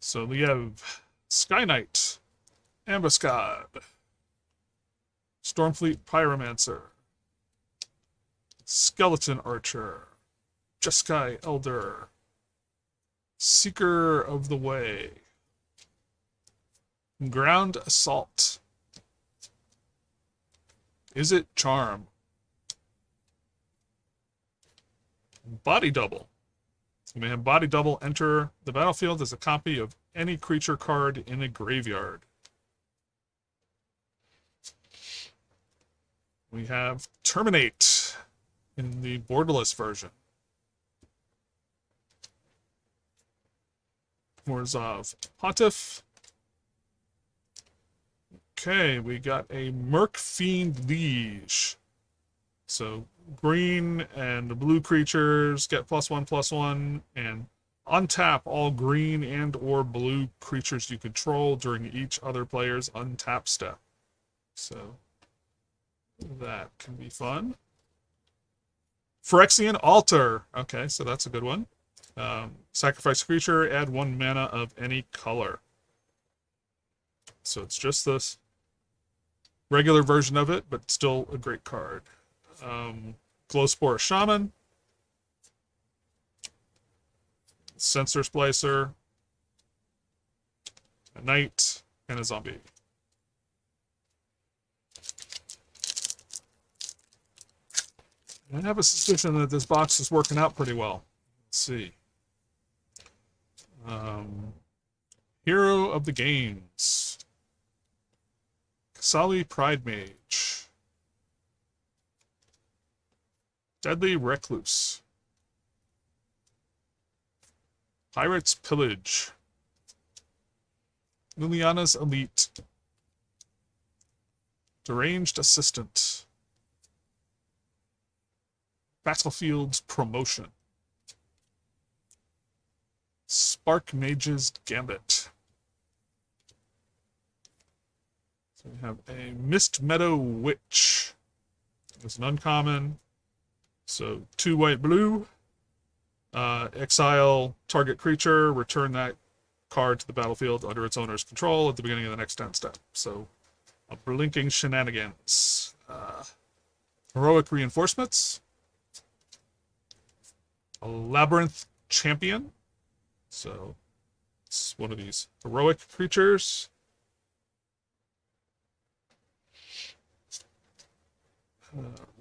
So we have Sky Knight, Ambuscade, Stormfleet Pyromancer, Skeleton Archer, Jeskai Elder, Seeker of the Way, Ground Assault. Is it Charm? Body Double. You may have Body Double enter the battlefield as a copy of any creature card in a graveyard. We have Terminate in the borderless version. Morzov Pontiff. Okay, we got a Merc Fiend Liege. So green and blue creatures get +1/+1, and untap all green and or blue creatures you control during each other player's untap step. So that can be fun. Phyrexian Altar. Okay, so that's a good one. Sacrifice creature, add 1 mana of any color. So it's just this regular version of it, but still a great card. Glowspore Shaman, Sensor Splicer, a Knight, and a Zombie. I have a suspicion that this box is working out pretty well. Let's see. Hero of the Games, Kasali Pride Mage, Deadly Recluse, Pirate's Pillage, Liliana's Elite, Deranged Assistant, Battlefield's Promotion, Spark Mage's Gambit. So we have a Mist Meadow Witch. It's an uncommon. So 2 white, blue. Exile target creature, return that card to the battlefield under its owner's control at the beginning of the next end step. So a blinking shenanigans. Heroic Reinforcements. A Labyrinth Champion. So it's one of these heroic creatures.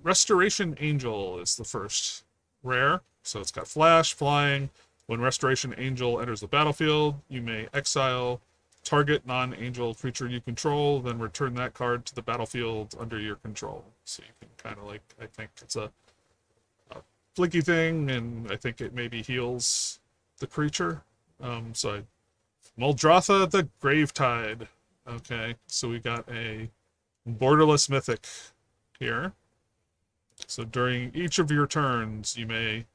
Restoration Angel is the first rare. So it's got flash, flying. When Restoration Angel enters the battlefield, you may exile target non-angel creature you control, then return that card to the battlefield under your control. So you can kind of like, I think it's a flicky thing, and I think it maybe heals the creature. Muldrotha the Gravetide. Okay, so we got a borderless mythic here. So during each of your turns, you may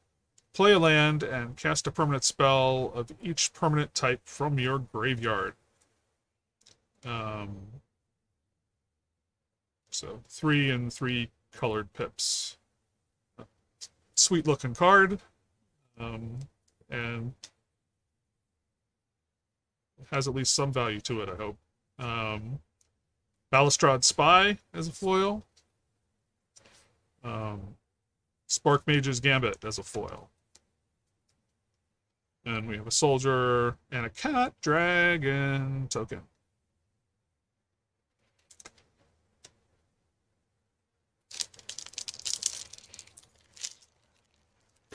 play a land and cast a permanent spell of each permanent type from your graveyard. So 3 and 3 colored pips. Sweet looking card. And it has at least some value to it, I hope. Balustrade Spy as a foil. Spark Mage's Gambit as a foil. And we have a soldier and a cat dragon token.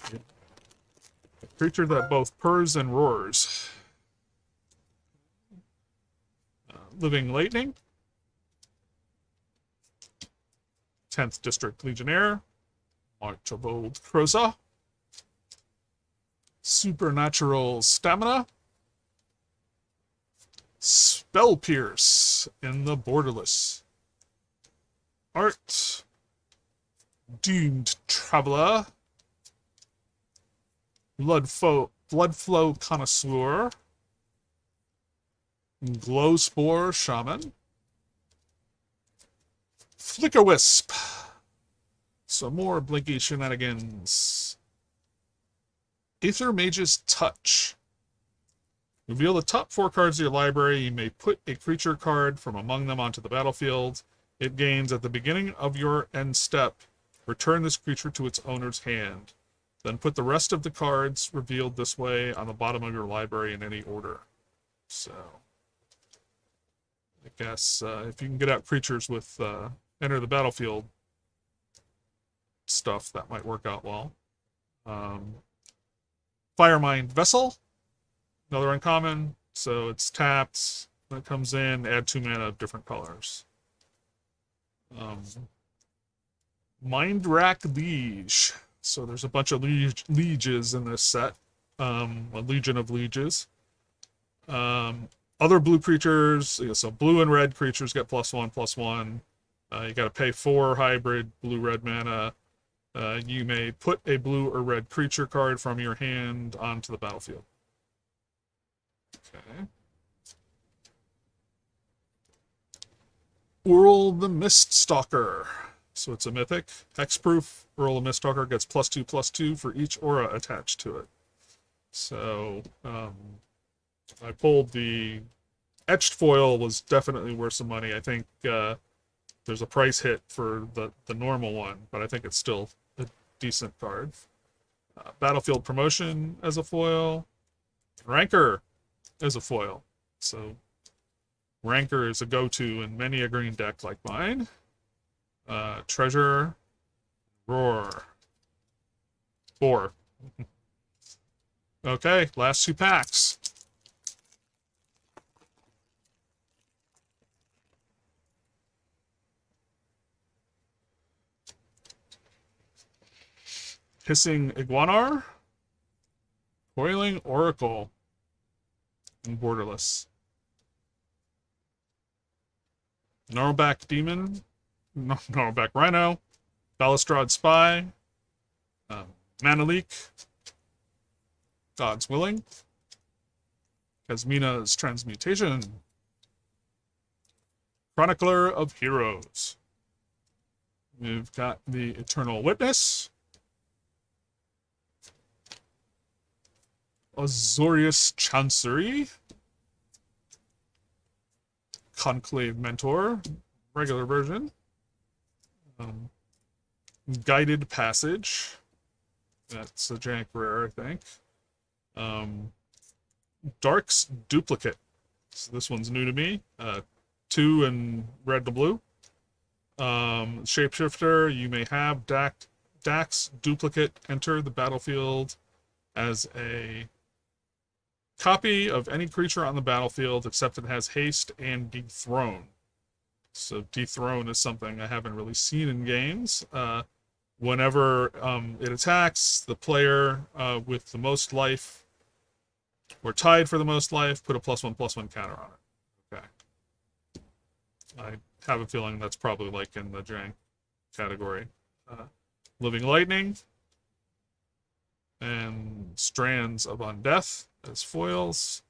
A creature that both purrs and roars. Living Lightning. 10th District Legionnaire. March of Old Croza. Supernatural Stamina. Bell Pierce in the borderless. Art. Doomed Traveler. Bloodflow Connoisseur. Glow Spore Shaman. Flicker Wisp. Some more Blinky shenanigans. Aether Mage's Touch. Reveal the top 4 cards of your library. You may put a creature card from among them onto the battlefield. It gains at the beginning of your end step. Return this creature to its owner's hand. Then put the rest of the cards revealed this way on the bottom of your library in any order. So, I guess if you can get out creatures with enter the battlefield stuff, that might work out well. Firemind Vessel, another uncommon. So it's tapped. When it comes in, add 2 mana of different colors. Mind Rack Liege. So there's a bunch of lieges in this set. A legion of lieges. Other blue creatures, so blue and red creatures get +1/+1. You got to pay 4 hybrid blue-red mana. You may put a blue or red creature card from your hand onto the battlefield. Okay. Ural the Miststalker. So it's a mythic. Hexproof. Ural the Miststalker gets +2/+2 for each aura attached to it. So I pulled the etched foil, was definitely worth some money. I think there's a price hit for the normal one, but I think it's still a decent card. Battlefield Promotion as a foil. Rancor as a foil. So Rancor is a go-to in many a green deck like mine. Treasure. Roar. 4. Okay, last 2 packs. Hissing Iguanar. Coiling Oracle. And borderless. Gnarlback Demon. Gnarlback Rhino. Balustrade Spy. Mana Leak. God's Willing. Kasmina's Transmutation. Chronicler of Heroes. We've got the Eternal Witness. Azorius Chancery. Conclave Mentor. Regular version. Guided Passage. That's a jank rare, I think. Dark's Duplicate. So this one's new to me. 2 in red to blue. Shapeshifter, you may have Dax Duplicate enter the battlefield as a copy of any creature on the battlefield except it has haste and dethrone. So dethrone is something I haven't really seen in games. Whenever it attacks, the player with the most life or tied for the most life, put a +1/+1 counter on it. Okay. I have a feeling that's probably like in the jank category. Living Lightning. And Strands of Undeath as foils.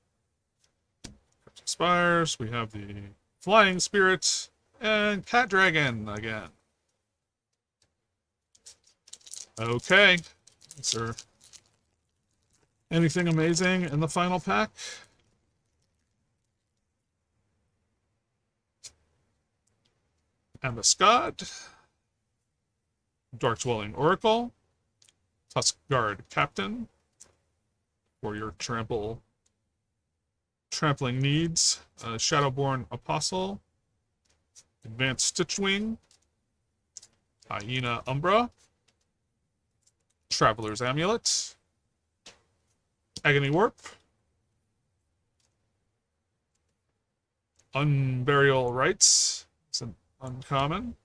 Spires. We have the Flying Spirit and Cat Dragon again. Okay. Is there anything amazing in the final pack? Ambuscade. Darkdwelling Oracle. Tuskguard Captain for your trampling needs. Shadowborn Apostle. Advanced Stitchwing. Hyena Umbra. Traveler's Amulet. Agony Warp. Unburial Rites. It's an uncommon.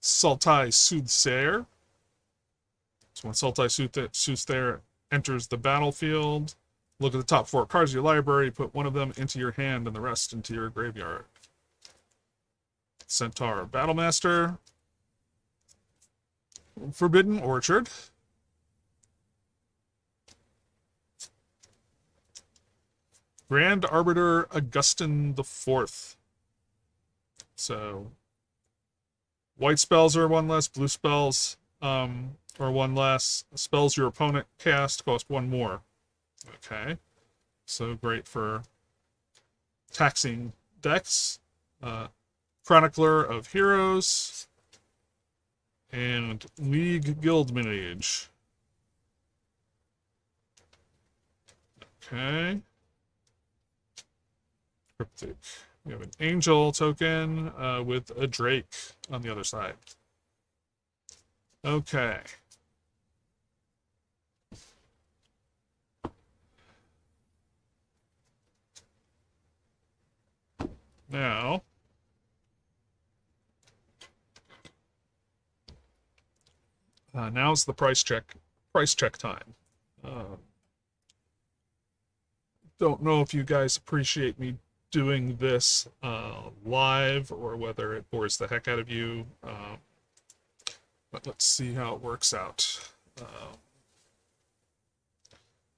Sultai Soothsayer. So when Sultai Soothsayer enters the battlefield, Look at the top 4 cards of your library, put one of them into your hand and the rest into your graveyard. Centaur Battlemaster. Forbidden Orchard. Grand Arbiter Augustin IV. So, white spells are 1 less, blue spells are 1 less. Spells your opponent cast cost 1 more. Okay. So great for taxing decks. Chronicler of Heroes. And League Guildmage. Okay. Cryptic. We have an Angel token with a Drake on the other side. Okay. Now, now's the price check time. Don't know if you guys appreciate me doing this live or whether it bores the heck out of you. But let's see how it works out.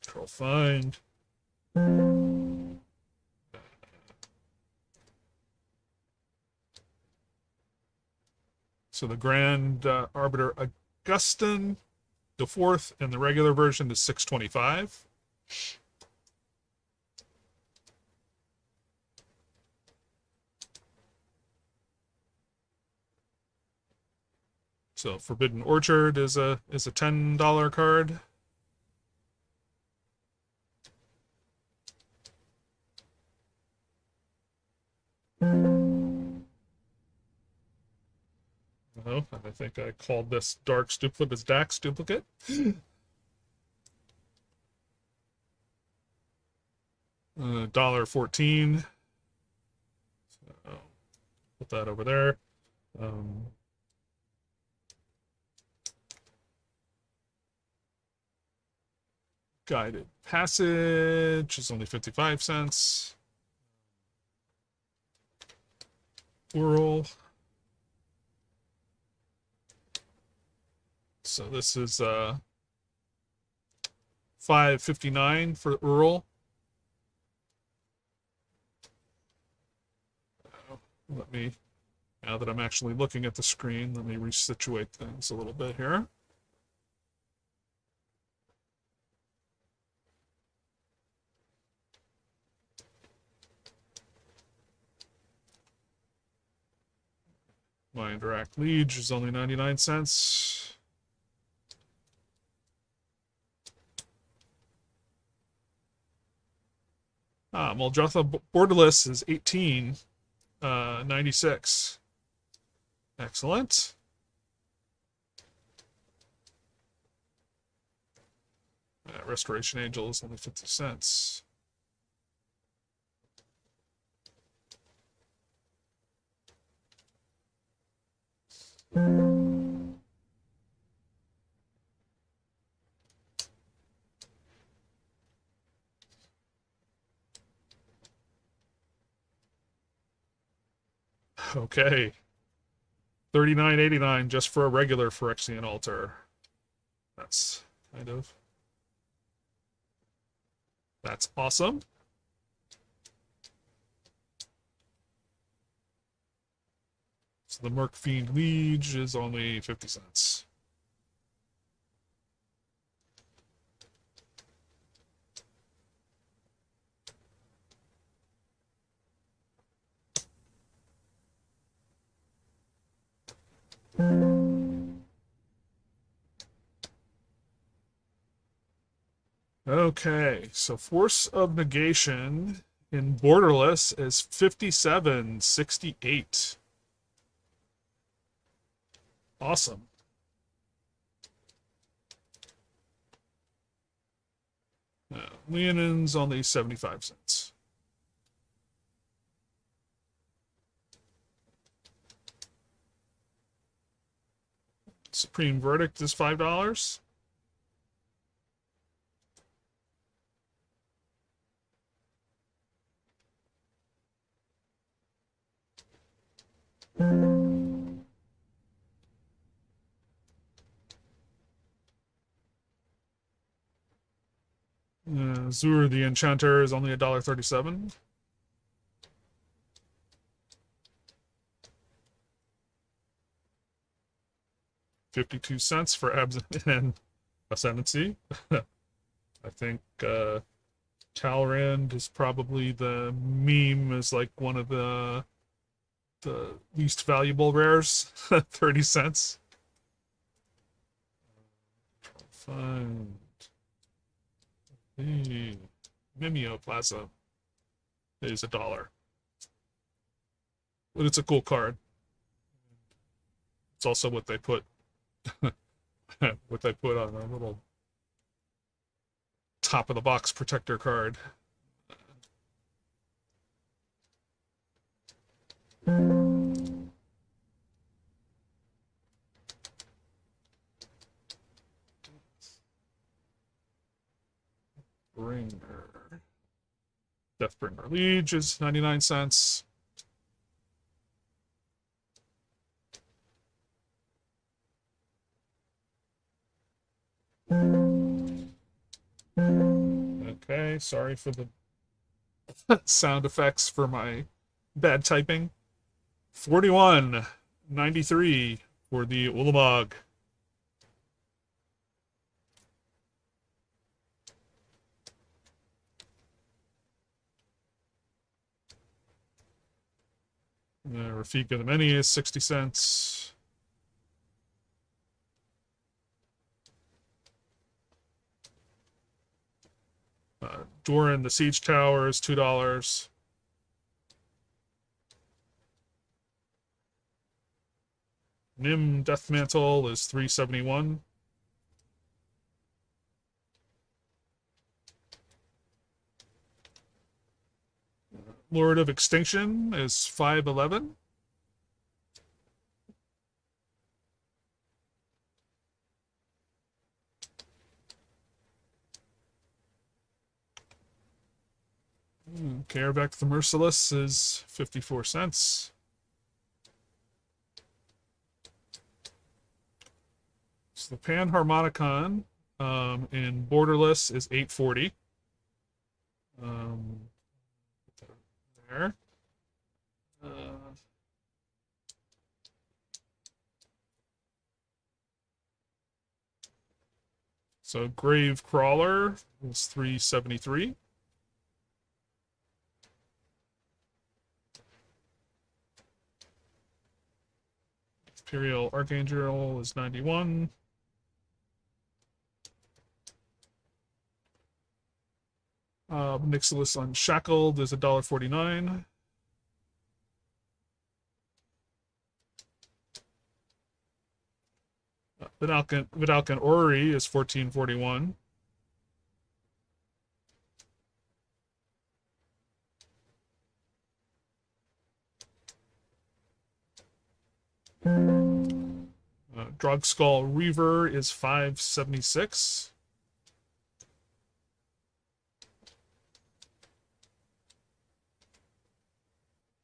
Control find. So the Grand Arbiter Augustin, the 4th, and the regular version is $625. So Forbidden Orchard is a $10 card. Oh, I think I called this Dark's duplicate as Dax duplicate. $1.14. So put that over there. Guided Passage is only 55 cents. Whirl. So this is $5.59 for Earl. Let me, now that I'm actually looking at the screen, let me resituate things a little bit here. My Interact Liege is only 99 cents. Muldrotha Borderless is 18.96. Excellent. Restoration Angel is only 50 cents. Okay. $39.89 just for a regular Phyrexian Altar. That's kind of... That's awesome. So the Merc Fiend Liege is only 50 cents. Okay, so Force of Negation in Borderless is 57.68. Awesome. Leonin's only 75 cents. Supreme Verdict is $5. Zur the Enchanter is only $1.37. 52 cents for Abs and Ascendancy. I think Talrand is probably the meme as like one of the least valuable rares. 30 cents. Find the Mimeoplasm is $1. But it's a cool card. It's also what they put what they put on a little top of the box protector card. Bringer. Deathbringer Liege is 99 cents. Okay, sorry for the sound effects for my bad typing. 41.93 for the Ulamog. Rafika the Many is 60 cents. Doran the Siege Tower is $2. Nim Deathmantle is $3.71. Lord of Extinction is $5.11. Kaervek the Merciless is 54 cents. So the Panharmonicon in Borderless is $8.40. There. So Grave Crawler is $3.73. Imperial Archangel is 91. Nixilis Unshackled is $1.49. Vidalcan Ori is $14.41. Drogskull Reaver is $5.76.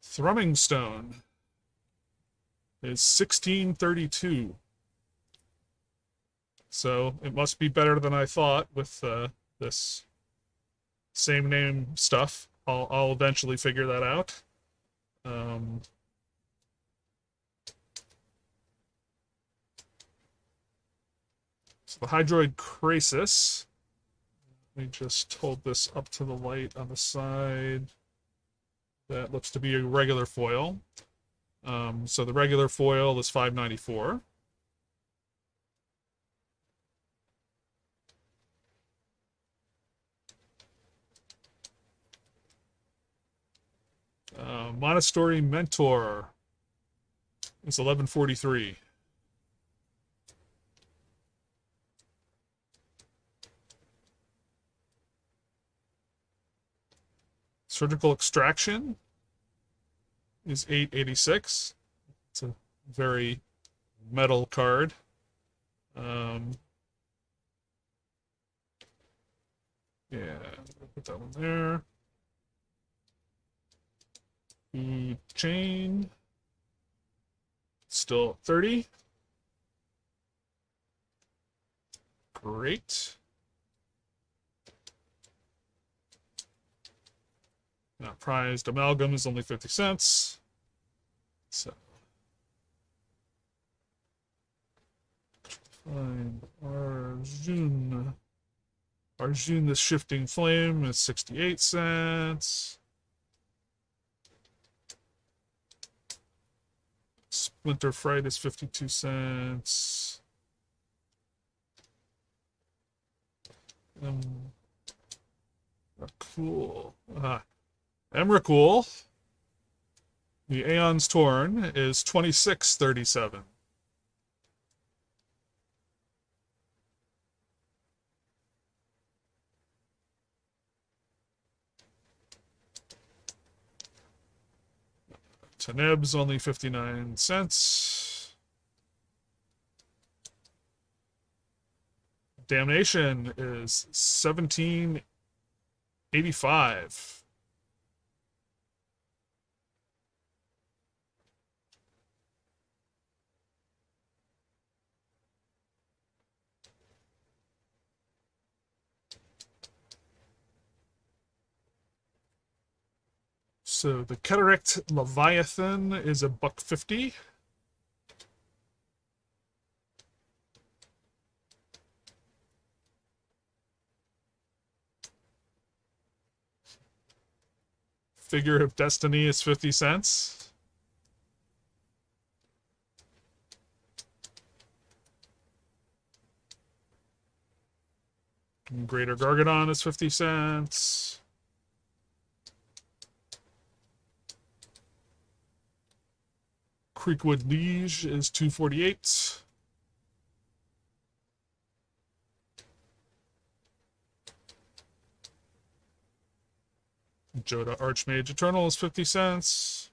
Thrumming Stone is $16.32. So it must be better than I thought with this same name stuff. I'll eventually figure that out. So the Hydroid Krasis. Let me just hold this up to the light on the side. That looks to be a regular foil. So the regular foil is $5.94. Monastery Mentor is $11.43. Surgical Extraction is $8.86. It's a very metal card. Yeah, put that one there. Chain Still 30. Great. Now, prized amalgam is only 50 cents. So, find Arjun. Arjun, the shifting flame, is 68 cents. Splinter Fright is 52 cents. Cool. Emrakul, the Aeon's Torn, is 26.37. Taneb's only 59 cents. Damnation is 17.85. So the Cataract Leviathan is $1.50. Figure of Destiny is 50 cents. Greater Gargadon is 50 cents. Creekwood Liege is 248. Joda Archmage Eternal is 50 cents.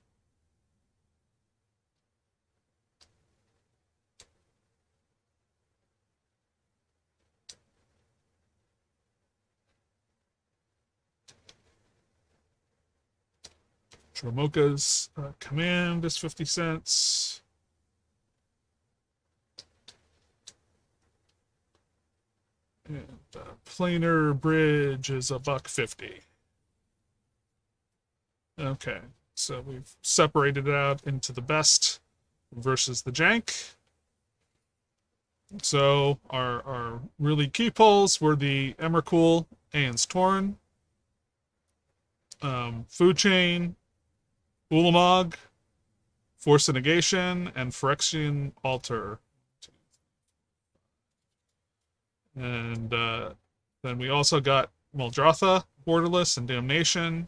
Dromoka's Command is 50 cents. And Planar Bridge is $1.50. Okay, so we've separated it out into the best versus the jank. So our really key pulls were the Emrakul, Aeon's Torn, Food Chain, Ulamog, Force of Negation, and Phyrexian Altar. And then we also got Muldrotha, Borderless, and Damnation.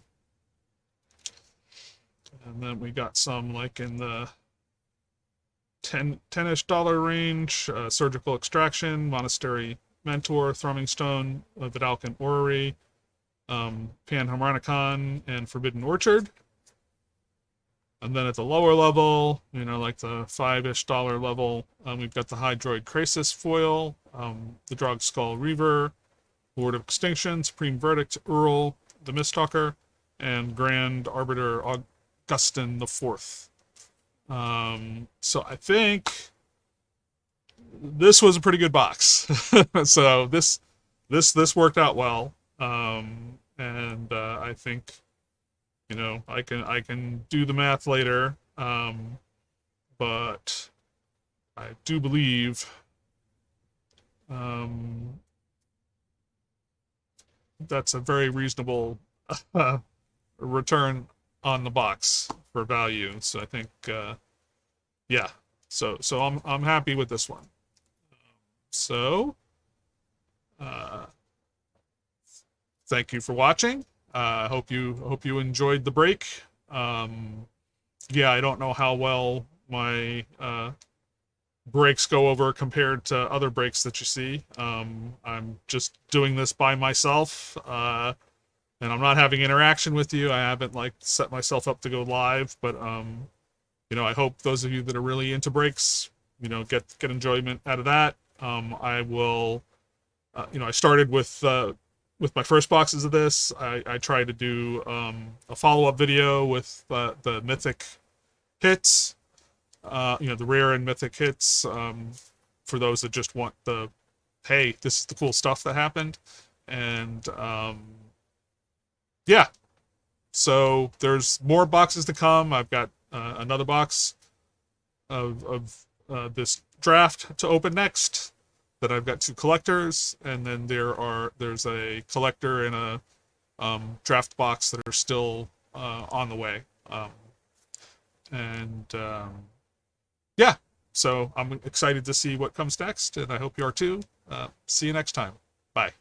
And then we got some like in the 10-ish dollar range, Surgical Extraction, Monastery Mentor, Thrumming Stone, Vidalcan Orrery, Panharmonicon, and Forbidden Orchard. And then at the lower level, you know, like the 5-ish dollar level, we've got the Hydroid Krasis foil, the Drog Skull Reaver, Lord of Extinction, Supreme Verdict, Earl, the Mistalker, and Grand Arbiter Augustin the Fourth. So I think this was a pretty good box. So this worked out well, and I think, you know, I can do the math later, but I do believe that's a very reasonable return on the box for value. So I think, yeah. So I'm happy with this one. So, thank you for watching. Hope you enjoyed the break. Yeah, I don't know how well my breaks go over compared to other breaks that you see. I'm just doing this by myself, and I'm not having interaction with you. I haven't like set myself up to go live, but you know, I hope those of you that are really into breaks, you know, get enjoyment out of that. I will, you know, I started with my first boxes of this. I tried to do a follow-up video with the mythic hits. the rare and mythic hits, for those that just want the, hey, this is the cool stuff that happened. And yeah, so there's more boxes to come. I've got another box of this draft to open next. That I've got 2 collectors, and then there's a collector and a draft box that are still on the way. And yeah, so I'm excited to see what comes next, and I hope you are too. See you next time. Bye.